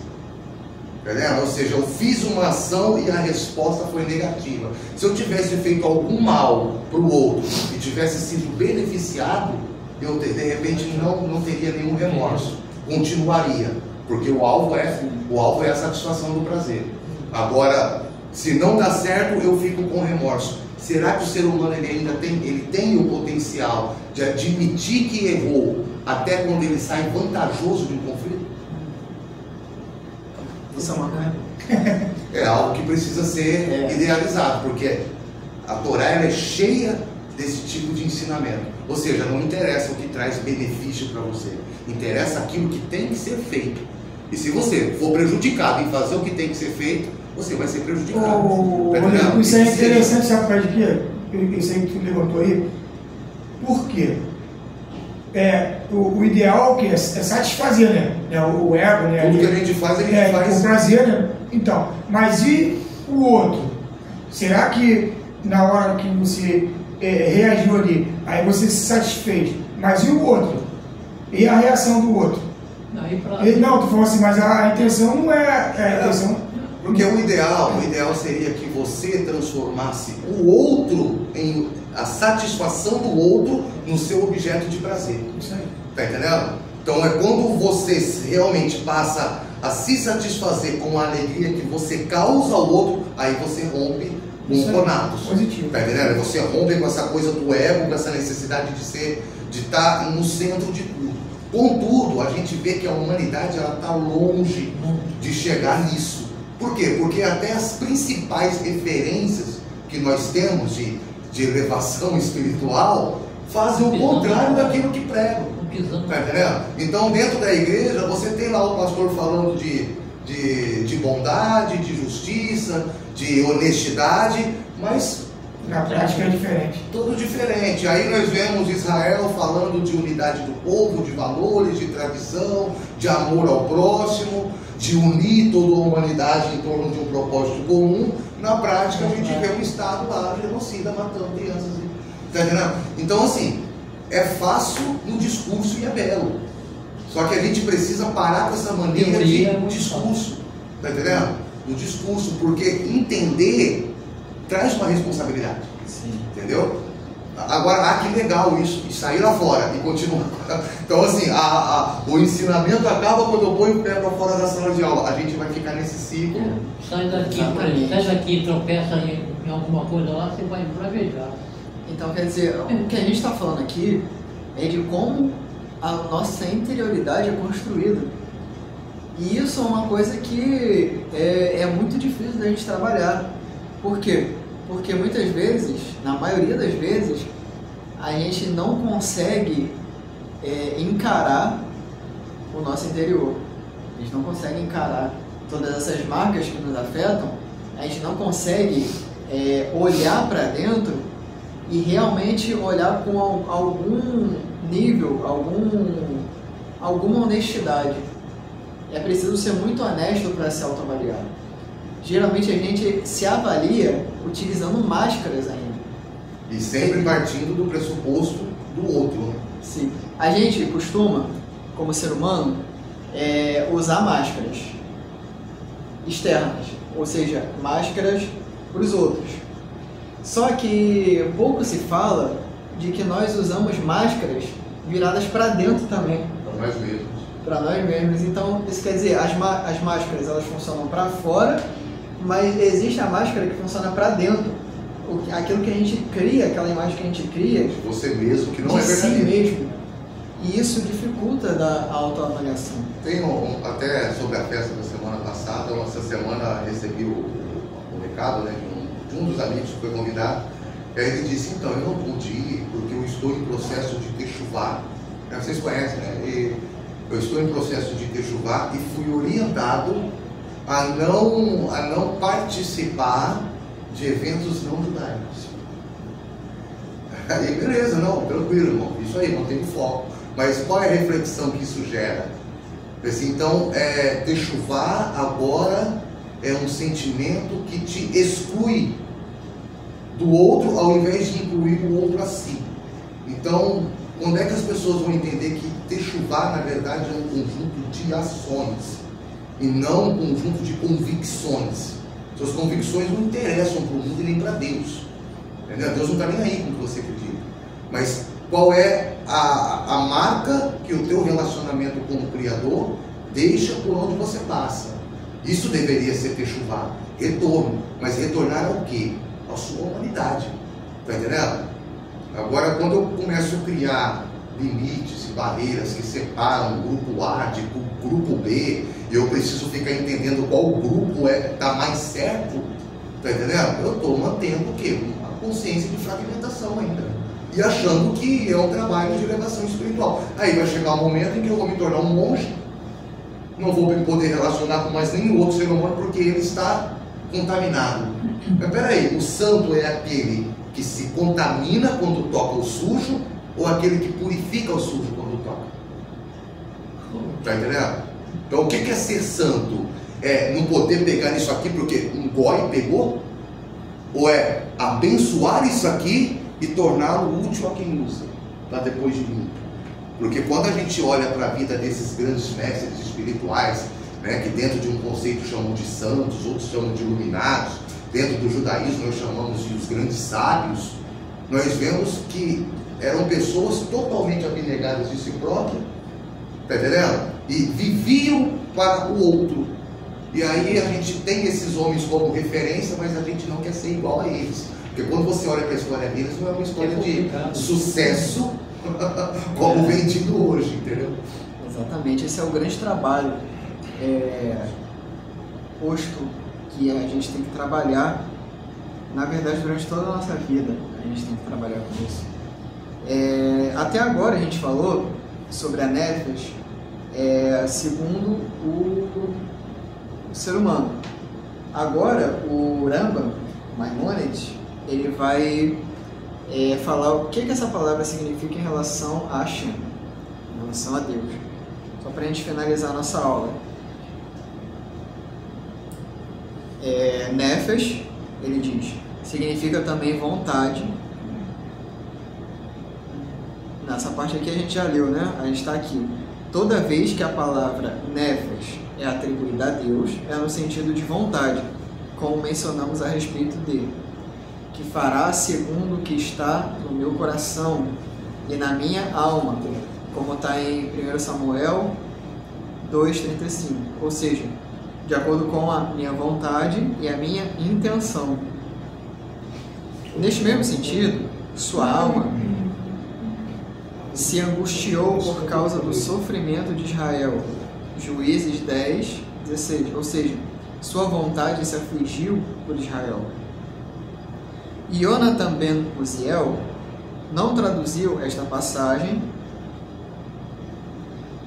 Tá entendendo? Ou seja, eu fiz uma ação e a resposta foi negativa. Se eu tivesse feito algum mal para o outro e tivesse sido beneficiado, eu de repente não teria nenhum remorso. Continuaria. Porque o alvo é a satisfação do prazer. Agora, se não dá certo, eu fico com remorso. Será que o ser humano ainda tem o potencial de admitir que errou até quando ele sai vantajoso de um conflito? Isso é uma coisa. É algo que precisa ser idealizado, porque a Torá ela é cheia desse tipo de ensinamento. Ou seja, não interessa o que traz benefício para você, interessa aquilo que tem que ser feito. E se você for prejudicado em fazer o que tem que ser feito, você vai ser prejudicado. Tá entendendo? Isso é interessante, sabe por quê? Isso aí que tu levantou aí. Por quê? O ideal é satisfazer, né? O ego, né? Tudo que a gente faz, faz. O prazer, né? Então, mas e o outro? Será que na hora que você reagiu ali, aí você se satisfez, mas e o outro? E a reação do outro? Não, tu falou assim, mas a intenção não é a intenção. Porque o ideal seria que você transformasse o outro em a satisfação do outro no seu objeto de prazer. Isso aí. Tá entendendo? Então é quando você realmente passa a se satisfazer com a alegria que você causa ao outro, aí você rompe com o conatos. Positivo. Tá entendendo? Você rompe com essa coisa do ego, com essa necessidade de estar no centro de tudo. Contudo, a gente vê que a humanidade está longe de chegar nisso. Por quê? Porque até as principais referências que nós temos de elevação espiritual fazem o contrário daquilo que pregam. Tá entendendo? Então, dentro da igreja, você tem lá o pastor falando de bondade, de justiça, de honestidade, mas na prática é diferente. Tudo diferente. Aí nós vemos Israel falando de unidade do povo, de valores, de tradição, de amor ao próximo, de unir toda a humanidade em torno de um propósito comum. Na prática, a gente vê um Estado lá, genocida, matando crianças. Tá entendendo? Então, assim, é fácil no discurso e é belo. Só que a gente precisa parar com essa mania de discurso. Tá entendendo? No discurso, porque entender traz uma responsabilidade. Sim. Entendeu? Agora, que legal isso, e sair lá fora e continuar. Então, assim, o ensinamento acaba quando eu ponho o pé para fora da sala de aula. A gente vai ficar nesse ciclo. Sai daqui, tropeça em alguma coisa lá, você vai pravejar. Então, quer dizer, o que a gente está falando aqui é de como a nossa interioridade é construída. E isso é uma coisa que é muito difícil da gente trabalhar. Por quê? Porque muitas vezes, na maioria das vezes, a gente não consegue encarar o nosso interior. A gente não consegue encarar todas essas marcas que nos afetam. A gente não consegue olhar para dentro e realmente olhar com algum nível, alguma honestidade. É preciso ser muito honesto para se autoavaliar. Geralmente a gente se avalia utilizando máscaras ainda. E sempre partindo do pressuposto do outro. Né? Sim. A gente costuma, como ser humano, usar máscaras externas, ou seja, máscaras para os outros. Só que pouco se fala de que nós usamos máscaras viradas para dentro também. Para nós mesmos. Para nós mesmos. Então, isso quer dizer, as máscaras elas funcionam para fora, mas existe a máscara que funciona para dentro. Aquilo que a gente cria, aquela imagem que a gente cria de você mesmo, que não é de si verdadeiro. mesmo. E isso dificulta a autoavaliação. Tem até sobre a festa da semana passada, essa semana recebi o recado, né, de um dos amigos que foi convidado. E aí ele disse, então, eu não pude ir porque eu estou em processo de techuvá. Vocês conhecem, né? Eu estou em processo de techuvá e fui orientado a não participar de eventos não judaicos. Aí beleza, não, tranquilo, irmão, isso aí, mantém o foco. Mas qual é a reflexão que isso gera? Assim, então, techuvá agora é um sentimento que te exclui do outro ao invés de incluir o outro a si. Então, quando é que as pessoas vão entender que techuvá, na verdade, é um conjunto de ações e não um conjunto de convicções? Suas convicções não interessam para o mundo e nem para Deus. Entendeu? Deus não está nem aí com o que você acredita. Mas qual é a marca que o teu relacionamento com o Criador deixa por onde você passa? Isso deveria ser techuvá, retorno. Mas retornar ao quê? À sua humanidade. Está entendendo? Agora, quando eu começo a criar limites e barreiras que separam o grupo A de grupo B, eu preciso ficar entendendo qual grupo está mais certo, tá entendendo? Eu estou mantendo o quê? Uma consciência de fragmentação ainda. e achando que é um trabalho de elevação espiritual. Aí vai chegar um momento em que eu vou me tornar um monge, não vou poder relacionar com mais nenhum outro ser humano porque ele está contaminado. Mas peraí, o santo é aquele que se contamina quando toca o sujo ou aquele que purifica o sujo quando toca? Está entendendo? Então o que é ser santo? É não poder pegar isso aqui porque um goi pegou? Ou é abençoar isso aqui e torná-lo útil a quem usa, para depois de mim? Porque quando a gente olha para a vida desses grandes mestres espirituais, né, que dentro de um conceito chamam de santos, outros chamam de iluminados, dentro do judaísmo nós chamamos de os grandes sábios, nós vemos que eram pessoas totalmente abnegadas de si próprias, está entendendo? E viviam para o outro. E aí a gente tem esses homens como referência, mas a gente não quer ser igual a eles. Porque quando você olha para a história deles, não é uma história de sucesso como vendido hoje, entendeu? Exatamente, esse é o grande trabalho posto que a gente tem que trabalhar, na verdade, durante toda a nossa vida, a gente tem que trabalhar com isso. Até agora a gente falou sobre a Nefesh segundo o ser humano. Agora o Rambam, Maimonides, ele vai falar o que essa palavra significa em relação a Hashem, em relação a Deus. Só para a gente finalizar a nossa aula. Nefesh, ele diz, significa também vontade. Nessa parte aqui a gente já leu, né? A gente está aqui. Toda vez que a palavra Nefesh é atribuída a Deus, é no sentido de vontade, como mencionamos a respeito dele, que fará segundo o que está no meu coração e na minha alma, como está em 1 Samuel 2,35, ou seja, de acordo com a minha vontade e a minha intenção. Neste mesmo sentido, sua alma se angustiou por causa do sofrimento de Israel. Juízes 10, 16. Ou seja, sua vontade se afligiu por Israel. Yonatan ben Uziel não traduziu esta passagem,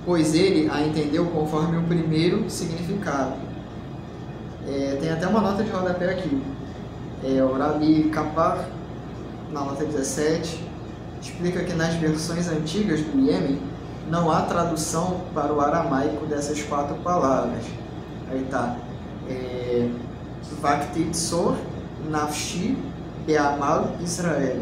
pois ele a entendeu conforme o primeiro significado. Tem até uma nota de rodapé aqui. O Rabi Kapar, na nota 17, explica que nas versões antigas do Iêmen não há tradução para o aramaico dessas 4 palavras. Aí está Vaktitzor Nafshi Be'amal Israel.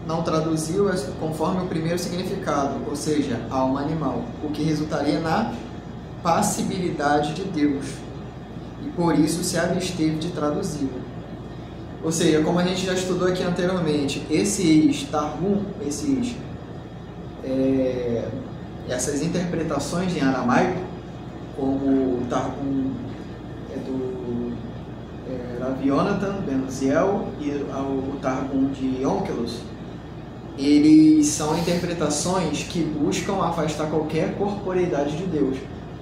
Não traduziu conforme o primeiro significado, ou seja, alma animal, o que resultaria na passibilidade de Deus, e por isso se absteve de traduzir. Ou seja, como a gente já estudou aqui anteriormente, esses Targum, essas interpretações em aramaico, como o Targum do Rav Yonatan ben Uziel e o Targum de Onkelos, eles são interpretações que buscam afastar qualquer corporeidade de Deus.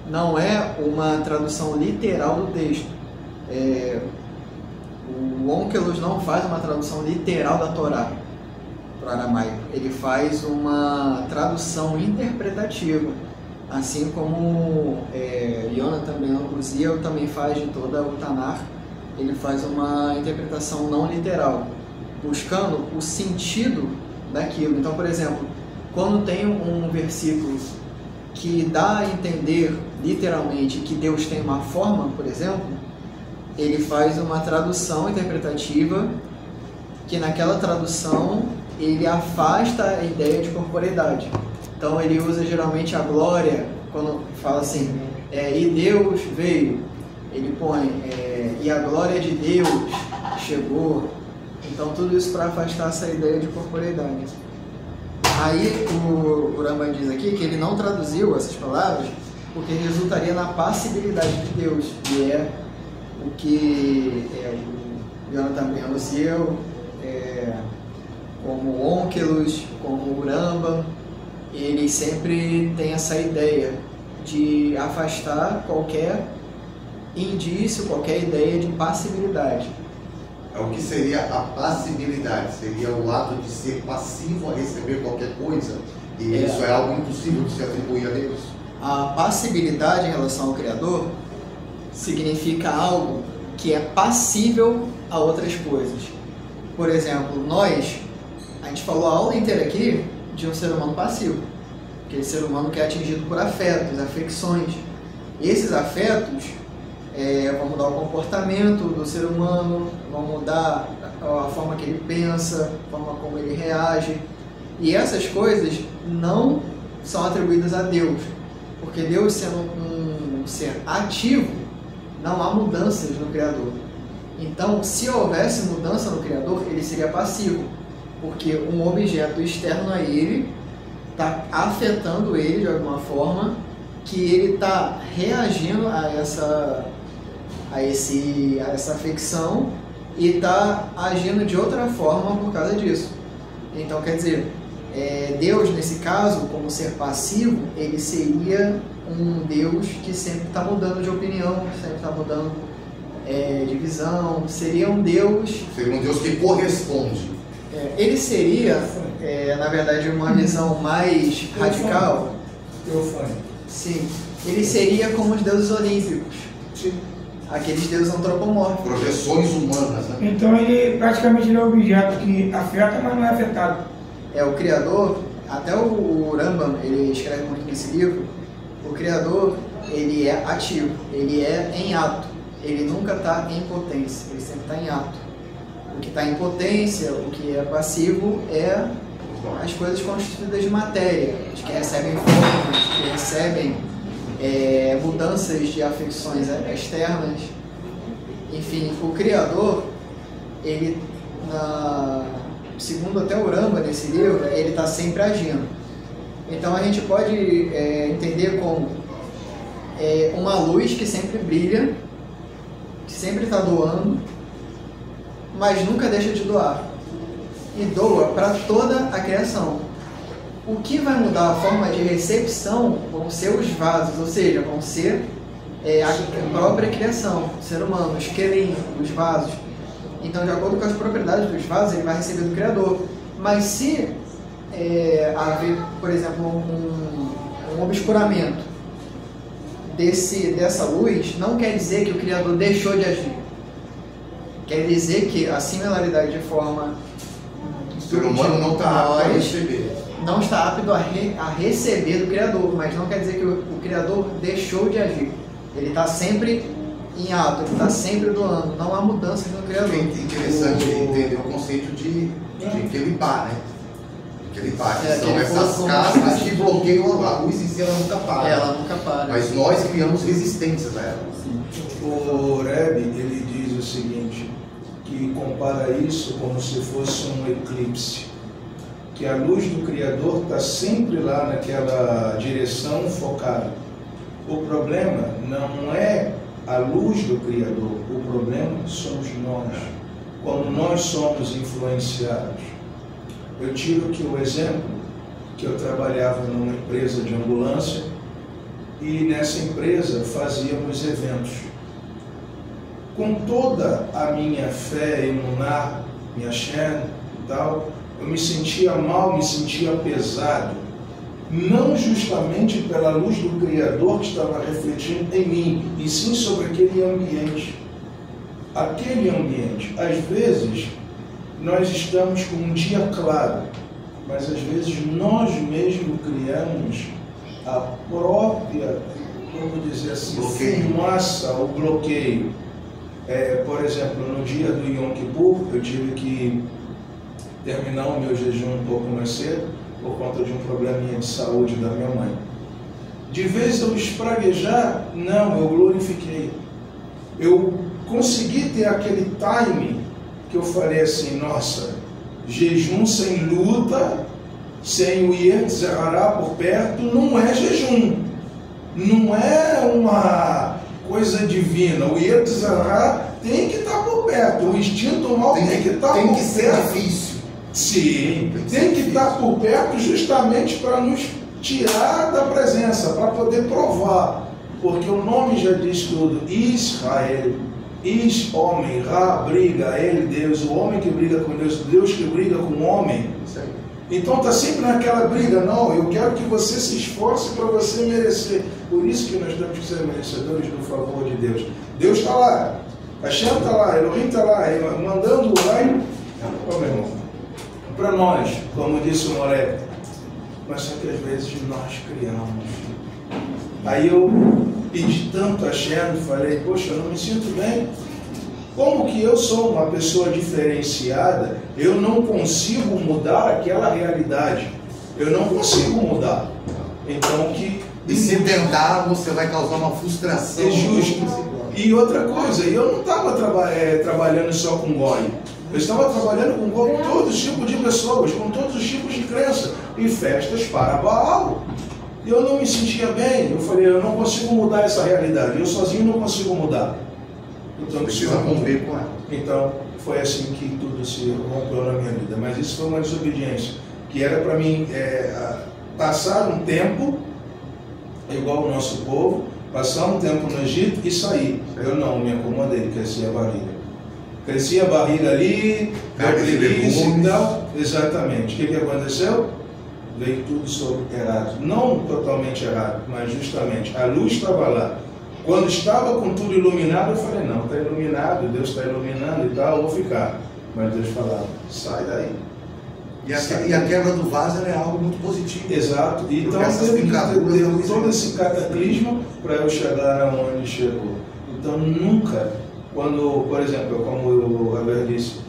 Não é uma tradução literal do texto. O Onkelos não faz uma tradução literal da Torá para o aramaico. Ele faz uma tradução interpretativa, assim como Yonatan ben Uziel também faz de toda o Tanar. Ele faz uma interpretação não literal, buscando o sentido daquilo. Então, por exemplo, quando tem um versículo que dá a entender literalmente que Deus tem uma forma, por exemplo, ele faz uma tradução interpretativa que naquela tradução ele afasta a ideia de corporeidade. Então ele usa geralmente a glória, quando fala assim, e Deus veio, ele põe e a glória de Deus chegou. Então tudo isso para afastar essa ideia de corporeidade. Aí o Rambam diz aqui que ele não traduziu essas palavras porque resultaria na passibilidade de Deus, que é o que o Yonatan ben Uziel, como o Onkelos, como o Rambam, ele sempre tem essa ideia de afastar qualquer indício, qualquer ideia de passibilidade. O que seria a passibilidade? Seria o ato de ser passivo a receber qualquer coisa? E isso é algo impossível de se atribuir a Deus? A passibilidade em relação ao Criador significa algo que é passível a outras coisas. Por exemplo, a gente falou a aula inteira aqui de um ser humano passivo. Aquele ser humano que é atingido por afetos, afecções. E esses afetos vão mudar o comportamento do ser humano, vão mudar a forma que ele pensa, a forma como ele reage. E essas coisas não são atribuídas a Deus. Porque Deus, sendo um ser ativo, não há mudanças no Criador. Então, se houvesse mudança no Criador, ele seria passivo. Porque um objeto externo a ele está afetando ele de alguma forma, que ele está reagindo a essa afecção e está agindo de outra forma por causa disso. Então, quer dizer, Deus, nesse caso, como ser passivo, ele seria um Deus que sempre está mudando de opinião, sempre está mudando de visão. Seria um Deus... Seria um Deus que corresponde. Ele seria, na verdade, uma visão mais radical. Teofânico. Sim. Ele seria como os deuses olímpicos. Sim. Aqueles deuses antropomórficos. Projeções humanas, né? Então ele praticamente é um objeto que afeta, mas não é afetado. O Criador, até o Rambam, ele escreve muito nesse livro, o Criador, ele é ativo, ele é em ato, ele nunca está em potência, ele sempre está em ato. O que está em potência, o que é passivo, é as coisas constituídas de matéria, as que recebem formas, que recebem mudanças de afecções externas. Enfim, o Criador, ele, segundo até o Rambam nesse livro, ele está sempre agindo. Então a gente pode entender como uma luz que sempre brilha, que sempre está doando, mas nunca deixa de doar. E doa para toda a criação. O que vai mudar a forma de recepção vão ser os vasos, ou seja, vão ser a própria criação, o ser humano, os kelim, os vasos. Então, de acordo com as propriedades dos vasos, ele vai receber do Criador. Mas se haver, por exemplo, um obscuramento dessa luz, não quer dizer que o Criador deixou de agir. Quer dizer que a similaridade de forma... O ser humano não está apto a receber. Não está apto a receber do Criador, mas não quer dizer que o Criador deixou de agir. Ele está sempre em ato, ele está sempre doando, não há mudanças no Criador. É interessante entender o conceito de Kelipá, né? Kelipá, que são essas casas que bloqueiam a luz em si, ela nunca para. Ela nunca para. Mas nós criamos resistências a ela. O Rebbe, ele diz o seguinte, que compara isso como se fosse um eclipse, que a luz do Criador está sempre lá naquela direção focada. O problema não é a luz do Criador, o problema somos nós, quando nós somos influenciados. Eu tiro aqui o exemplo que eu trabalhava numa empresa de ambulância e nessa empresa fazíamos eventos. Com toda a minha fé emuná, minha Shem e tal, eu me sentia mal, me sentia pesado. Não justamente pela luz do Criador que estava refletindo em mim, e sim sobre aquele ambiente. Aquele ambiente, às vezes, nós estamos com um dia claro, mas às vezes nós mesmos criamos a própria, como dizer assim, fumaça, o bloqueio. Por exemplo, no dia do Yom Kippur, eu tive que terminar o meu jejum um pouco mais cedo, por conta de um probleminha de saúde da minha mãe. De vez eu espraguejar, não, eu glorifiquei. Eu consegui ter aquele time que eu falei assim, nossa, jejum sem luta, sem o Yetzirah por perto, não é jejum. Não é uma coisa divina. O Yetzirah tem que estar por perto. O instinto mal tem que estar por perto. Tem que ser difícil. Sim, tem que estar por perto justamente para nos tirar da presença, para poder provar. Porque o nome já diz tudo. Israel. Is homem, Ra briga, ele Deus, o homem que briga com Deus, Deus que briga com o homem. Isso aí. Então está sempre naquela briga, não, eu quero que você se esforce para você merecer. Por isso que nós temos que ser merecedores do favor de Deus. Deus está lá, Hashem está lá, Elohim está lá, mandando o raio, para nós, como disse o Moré. Mas só que às vezes nós criamos. Aí eu pedi tanto a Hashem, falei, poxa, eu não me sinto bem. Como que eu sou uma pessoa diferenciada, eu não consigo mudar aquela realidade. Eu não consigo mudar. Então que... E se tentar, você vai causar uma frustração. É justo. E outra coisa, eu não estava trabalhando só com goi. Eu estava trabalhando com todos os tipos de pessoas, com todos os tipos de crença. E festas para Baal. E eu não me sentia bem. Eu falei, eu não consigo mudar essa realidade. Eu sozinho não consigo mudar. Então, precisa romper com ela. Então, foi assim que tudo se rompeu na minha vida. Mas isso foi uma desobediência. Que era para mim passar um tempo, igual o nosso povo, passar um tempo no Egito e sair. Eu não me acomodei, cresci a barriga. Cresci a barriga ali, então, exatamente. O que aconteceu? Veio tudo sobre errado. Não totalmente errado, mas justamente. A luz estava lá. Quando estava com tudo iluminado, eu falei, não, está iluminado, Deus está iluminando e tal, eu vou ficar. Mas Deus falava, sai daí. E a quebra do vaso é algo muito positivo. Exato. Então teve todo esse cataclismo para eu chegar aonde chegou. Então nunca, quando, por exemplo, como o Heber disse,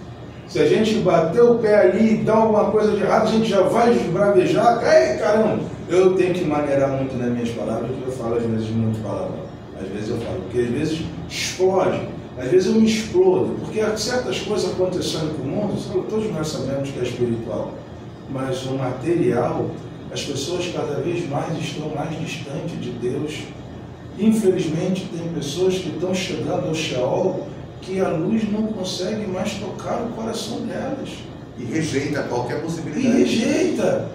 se a gente bater o pé ali e dar alguma coisa de errado, a gente já vai esbravejar. Ei, caramba! Eu tenho que maneirar muito nas minhas palavras, porque eu falo às vezes muito palavrão. Às vezes eu falo, porque às vezes explode, às vezes eu me explodo, porque há certas coisas acontecendo com o mundo, todos nós sabemos que é espiritual, mas o material, as pessoas cada vez mais estão mais distantes de Deus. Infelizmente tem pessoas que estão chegando ao Sheol que a luz não consegue mais tocar o coração delas. E rejeita qualquer possibilidade. E rejeita.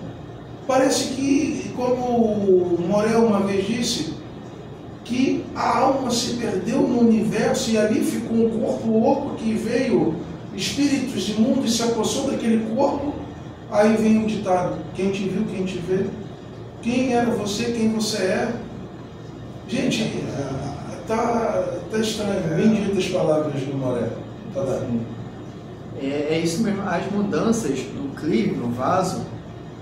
Parece que, como o Morel uma vez disse, que a alma se perdeu no universo e ali ficou um corpo oco que veio espíritos imundos e se apossou daquele corpo. Aí vem o ditado, quem te viu, quem te vê, quem era você, quem você é. Gente, tá estranho, bem dito as palavras do Moré. Tá dando. É isso mesmo, as mudanças no clive, no vaso,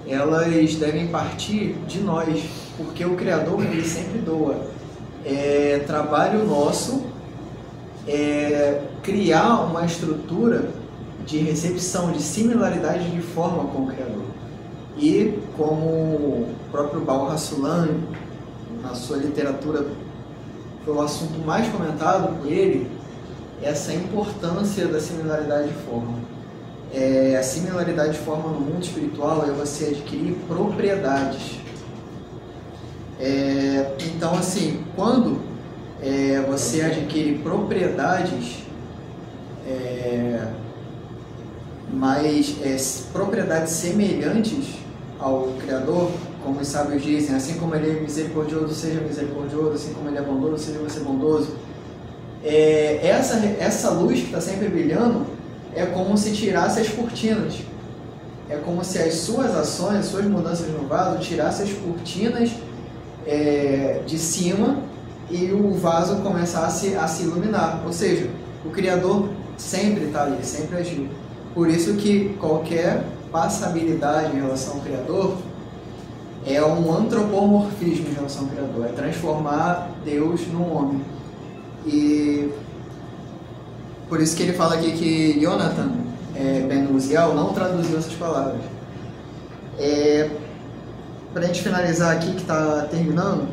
elas devem partir de nós, porque o Criador ele sempre doa. É trabalho nosso criar uma estrutura de recepção, de similaridade de forma com o Criador. E como o próprio Baal Hassulam, na sua literatura, foi o assunto mais comentado por ele, essa importância da similaridade de forma. A similaridade de forma no mundo espiritual é você adquirir propriedades. Então, assim, quando você adquire propriedades, propriedades semelhantes ao Criador, como os sábios dizem, assim como ele é misericordioso, seja misericordioso, assim como ele é bondoso, seja você bondoso. Essa luz que está sempre brilhando é como se tirasse as cortinas. É como se as suas ações, as suas mudanças no vaso, tirassem as cortinas de cima e o vaso começasse a se iluminar. Ou seja, o Criador sempre está ali, sempre agiu. Por isso que qualquer passabilidade em relação ao Criador é um antropomorfismo em relação ao Criador, é transformar Deus num homem. E por isso que ele fala aqui que Jonathan Ben Uziel não traduziu essas palavras. Para a gente finalizar aqui, que está terminando,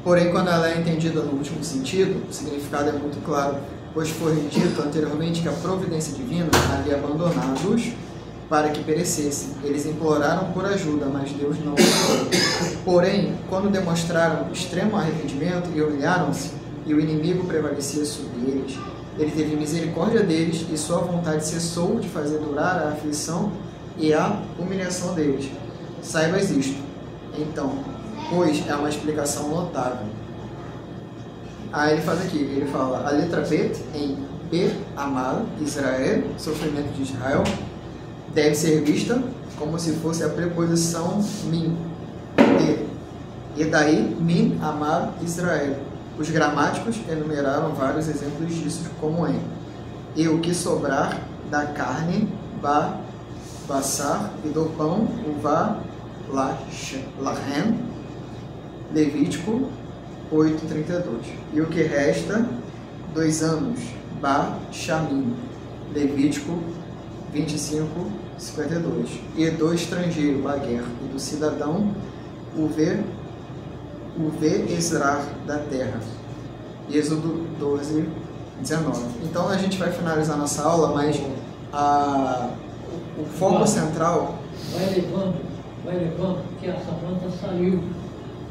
porém, quando ela é entendida no último sentido, o significado é muito claro, pois foi dito anteriormente que a providência divina havia abandonado-os para que perecessem. Eles imploraram por ajuda, mas Deus não ajudou. Porém, quando demonstraram extremo arrependimento e humilharam-se, e o inimigo prevalecia sobre eles, ele teve misericórdia deles e sua vontade cessou de fazer durar a aflição e a humilhação deles. Saibas isto, então, pois é uma explicação notável. Aí ele faz aqui, ele fala a letra Bet em Per Amal, Israel, sofrimento de Israel, deve ser vista como se fosse a preposição min, e daí min Amal, Israel. Os gramáticos enumeraram vários exemplos disso, como em e o que sobrar da carne, ba, basar, e do pão, uva, lahem, Levítico 8:32. E o que resta, 2 anos, ba, shamim, Levítico 25:52. E do estrangeiro, baguer, e do cidadão, o ver Ezrar da terra. Êxodo 12:19. Então a gente vai finalizar nossa aula, mas o foco central... Vai levando, porque a Samanta saiu.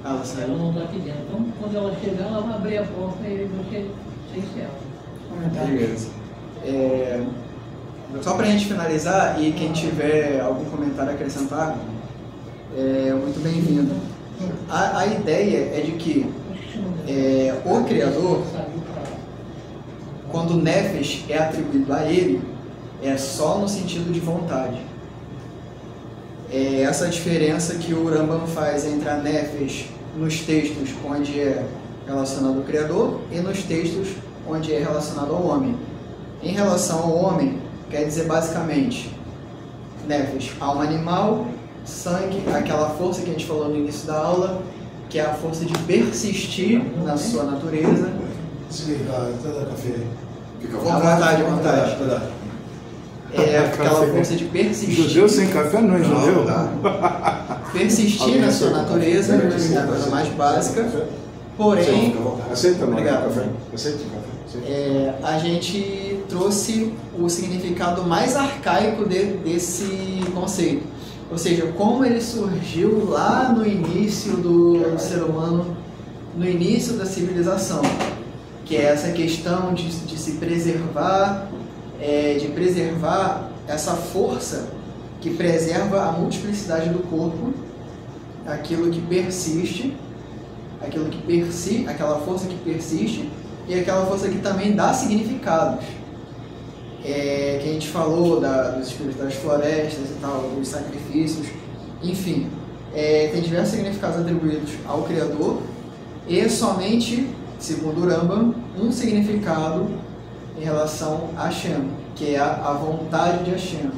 Ela saiu. Ela não está aqui dentro. Então, quando ela chegar, ela vai abrir a porta e você encerra. Beleza. Só para a gente finalizar, e quem tiver algum comentário a acrescentar, é muito bem-vindo. A ideia é de que o Criador, quando Nefesh é atribuído a ele, é só no sentido de vontade. É essa diferença que o Rambam faz entre a Nefesh nos textos onde é relacionado ao Criador e nos textos onde é relacionado ao homem. Em relação ao homem, quer dizer basicamente Nefesh, alma animal, sangue, aquela força que a gente falou no início da aula, que é a força de persistir na sua natureza. Desligar, tá dando café. Fica à À vontade. Tá. É aquela força de persistir. Judeu sem café não é judeu? Persistir na sua natureza, é a coisa mais básica. Porém, aceita não? Obrigado. Café. Aceita o café. a gente trouxe o significado mais arcaico desse conceito. Ou seja, como ele surgiu lá no início do ser humano, no início da civilização, que é essa questão de se preservar, de preservar essa força que preserva a multiplicidade do corpo, aquilo que persiste, aquela força que persiste e aquela força que também dá significados. Que a gente falou dos espíritos das florestas e tal, dos sacrifícios, enfim, tem diversos significados atribuídos ao Criador e somente, segundo o Rambam, um significado em relação a Hashem, que é a vontade de Hashem.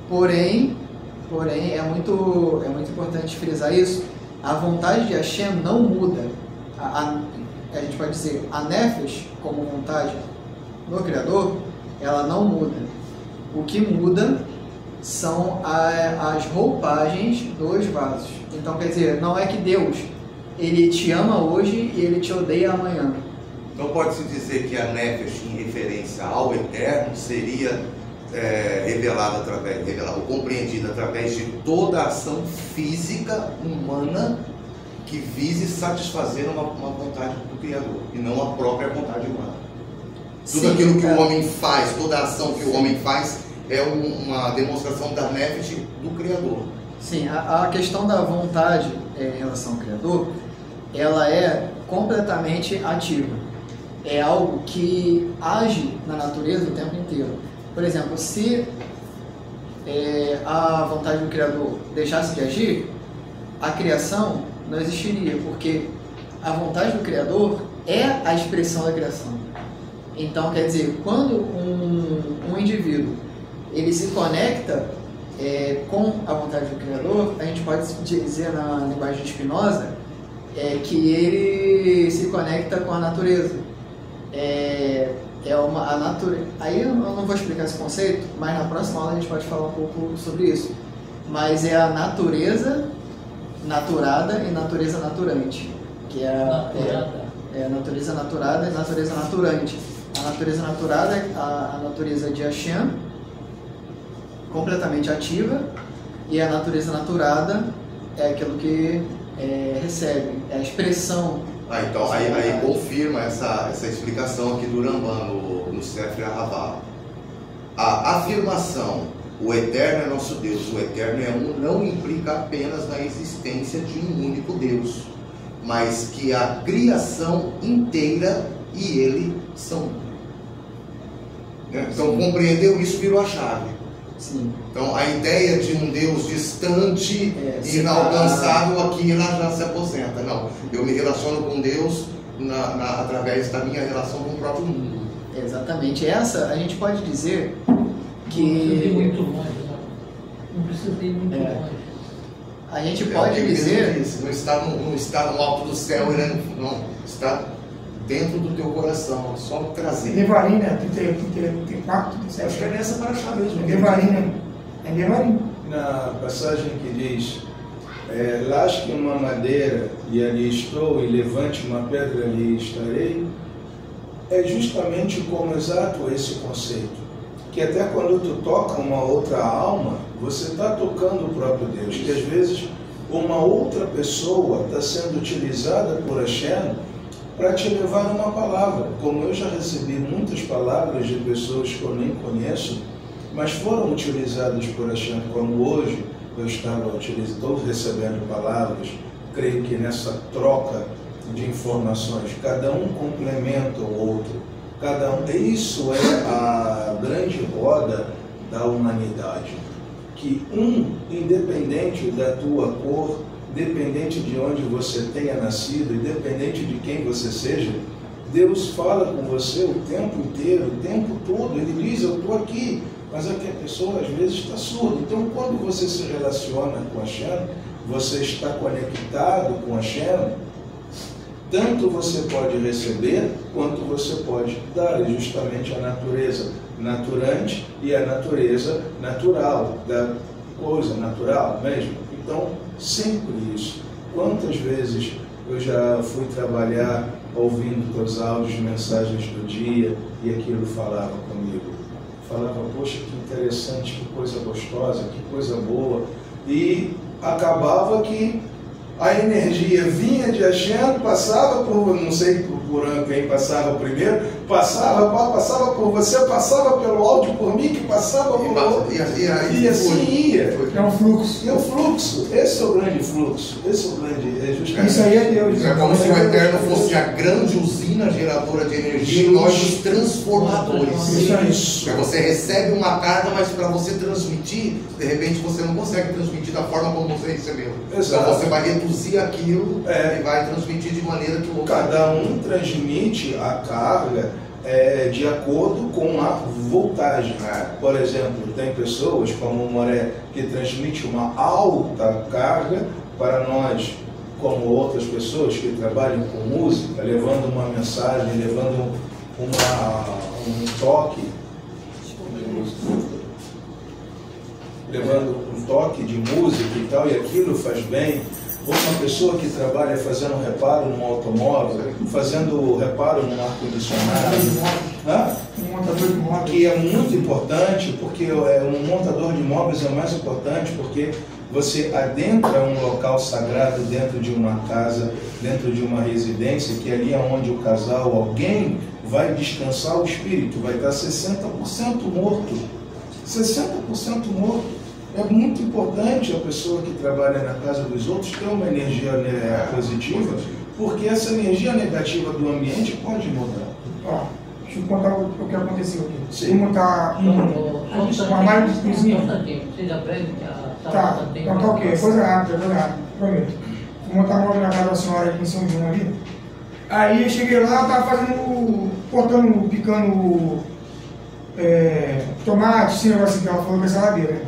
Porém, é muito importante frisar isso, a vontade de Hashem não muda. A gente pode dizer, a Nefesh, como vontade no Criador, ela não muda. O que muda são as roupagens dos vasos. Então, quer dizer, não é que Deus, ele te ama hoje e ele te odeia amanhã. Então pode-se dizer que a Nefesh, em referência ao Eterno, seria revelada ou compreendida através de toda a ação física humana que vise satisfazer uma vontade do Criador e não a própria vontade humana. Tudo aquilo que o homem faz, toda a ação que o homem faz é uma demonstração da Nefesh do Criador. Sim, a questão da vontade em relação ao Criador, ela é completamente ativa. É algo que age na natureza o tempo inteiro. Por exemplo, se a vontade do Criador deixasse de agir, a criação não existiria, porque a vontade do Criador é a expressão da criação. Então, quer dizer, quando um indivíduo ele se conecta com a vontade do Criador, a gente pode dizer na linguagem de Spinoza que ele se conecta com a natureza. A natureza. Aí eu não vou explicar esse conceito, mas na próxima aula a gente pode falar um pouco sobre isso. Mas é a natureza naturada e natureza naturante, que é a natureza naturada e natureza naturante. A natureza naturada é a natureza de Hashem, completamente ativa, e a natureza naturada é aquilo que recebe, é a expressão. Então aí confirma essa explicação aqui do Rambam no Sefer HaHaval. A afirmação, o Eterno é nosso Deus, o Eterno é um, não implica apenas na existência de um único Deus, mas que a criação inteira e ele são um. Então, compreendeu isso, virou a chave. Sim. Então, a ideia de um Deus distante, inalcançável, aqui ela já se aposenta. Não, eu me relaciono com Deus através da minha relação com o próprio mundo. Exatamente. Essa, a gente pode dizer que... Não precisa ir muito longe, né? Não precisa ir muito longe. A gente pode dizer... Não está no alto do céu, não, está dentro do teu coração, só trazer. Devarim, né? 34, 37. Acho que é nessa paraxá mesmo. Devarim, né? É Devarim. Na passagem que diz, lasque uma madeira e ali estou, e levante uma pedra e ali estarei, é justamente como exato esse conceito. Que até quando tu toca uma outra alma, você está tocando o próprio Deus. Que às vezes uma outra pessoa está sendo utilizada por Hashem para te levar uma palavra. Como eu já recebi muitas palavras de pessoas que eu nem conheço, mas foram utilizadas por Hashem, como hoje eu estou recebendo palavras. Creio que nessa troca de informações, cada um complementa o outro. Isso é a grande roda da humanidade. Que independente da tua cor, independente de onde você tenha nascido, independente de quem você seja, Deus fala com você o tempo inteiro, o tempo todo. Ele diz, eu estou aqui, mas é que a pessoa às vezes está surda. Então, quando você se relaciona com Hashem, você está conectado com Hashem, tanto você pode receber, quanto você pode dar. É justamente a natureza naturante e a natureza natural, da coisa natural mesmo. Então, sempre isso. Quantas vezes eu já fui trabalhar ouvindo teus áudios, mensagens do dia, e aquilo falava comigo. Falava, poxa, que interessante, que coisa gostosa, que coisa boa. E acabava que a energia vinha de Hashem, passava por, não sei por quem passava primeiro, passava por você, passava pelo áudio por mim, que passava por outro, e assim ia. É um fluxo. É um fluxo, esse é o grande fluxo, esse é o grande, justamente. Isso aí é Deus. É como se o Eterno fosse a grande usina geradora de energia e nós os transformadores. Isso. Porque você recebe uma carga, mas para você transmitir, de repente você não consegue transmitir da forma como você recebeu. Exato. Então você vai reduzir aquilo e vai transmitir de maneira que o outro... Cada um transmite a carga de acordo com a voltagem. Por exemplo, tem pessoas como o Moré que transmite uma alta carga para nós, como outras pessoas que trabalham com música, levando uma mensagem, levando um toque, levando um toque de música e tal, e aquilo faz bem. Ou uma pessoa que trabalha fazendo reparo num automóvel, fazendo reparo num ar-condicionado, Um montador de móveis. que é muito importante, porque um montador de móveis é mais importante, porque você adentra um local sagrado dentro de uma casa, dentro de uma residência, que ali é onde o casal, alguém, vai descansar o espírito, vai estar 60% morto. 60% morto. É muito importante a pessoa que trabalha na casa dos outros ter uma energia positiva, porque essa energia negativa do ambiente pode mudar. Ó, deixa eu contar o que aconteceu aqui. Sim. Vou montar uma máquina de cozinha. Você já aprende a Tá, então tá ok. Coisa rápida, prometo. Vou montar uma obra na casa da senhora aqui em São João ali. Aí eu cheguei lá, eu tava picando tomate, esse negócio que ela falou que é saladeira, né?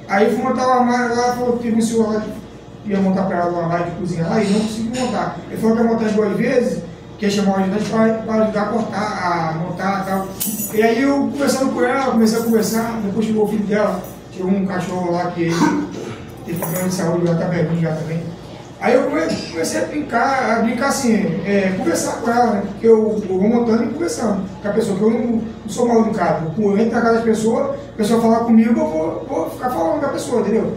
Aí eu fui montar uma armário lá, falou que teve um senhor lá que ia montar para ela uma armário de cozinha lá e não conseguiu montar. Ele falou que ia montar 2 vezes, que ia chamar o ajudante para ajudar a cortar, a montar e tal. E aí eu conversando com ela, comecei a conversar, depois chegou o filho dela, chegou um cachorro lá que teve problema de saúde, já tá velhinho já também. Aí eu comecei a brincar assim, conversar com ela, né? Porque eu vou montando e conversando com a pessoa, que eu não sou mal educado. Eu entro na casa das pessoas, a pessoa falar comigo, eu vou ficar falando com a pessoa, entendeu?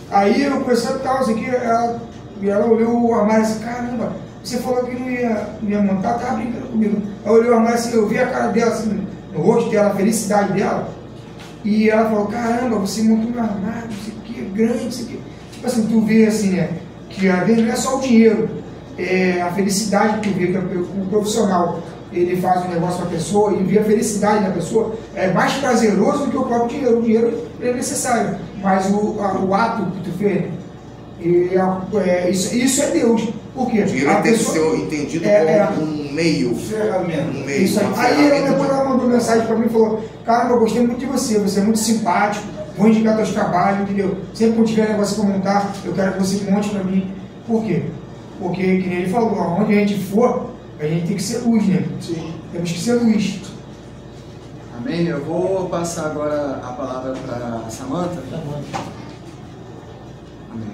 Aí eu conversando e tal, assim, ela olhou o armário assim, caramba, você falou que não ia montar, tava brincando comigo. Aí eu olhei o armário assim, eu vi a cara dela, assim, no rosto dela, a felicidade dela, e ela falou, caramba, você montou um armário, isso aqui é grande, isso aqui. Tipo assim, tu vê assim, né? Que às vezes não é só o dinheiro, a felicidade que tu vê que o profissional ele faz um negócio para a pessoa e vê a felicidade da pessoa, é mais prazeroso do que o próprio dinheiro. O dinheiro é necessário, mas o ato que tu fez, isso é Deus. Por quê? O dinheiro tem que ser entendido como um meio. Ferramenta. Um meio. Isso aí depois ela mandou mensagem para mim e falou: cara, eu gostei muito de você, você é muito simpático, vou indicar teus trabalhos, entendeu? Sempre que eu tiver negócio para montar, eu quero que você monte para mim. Por quê? Porque, que nem ele falou, onde a gente for, a gente tem que ser luz, né? Sim. Temos que ser luz. Amém? Eu vou passar agora a palavra para Samantha. Tá bom. Amém.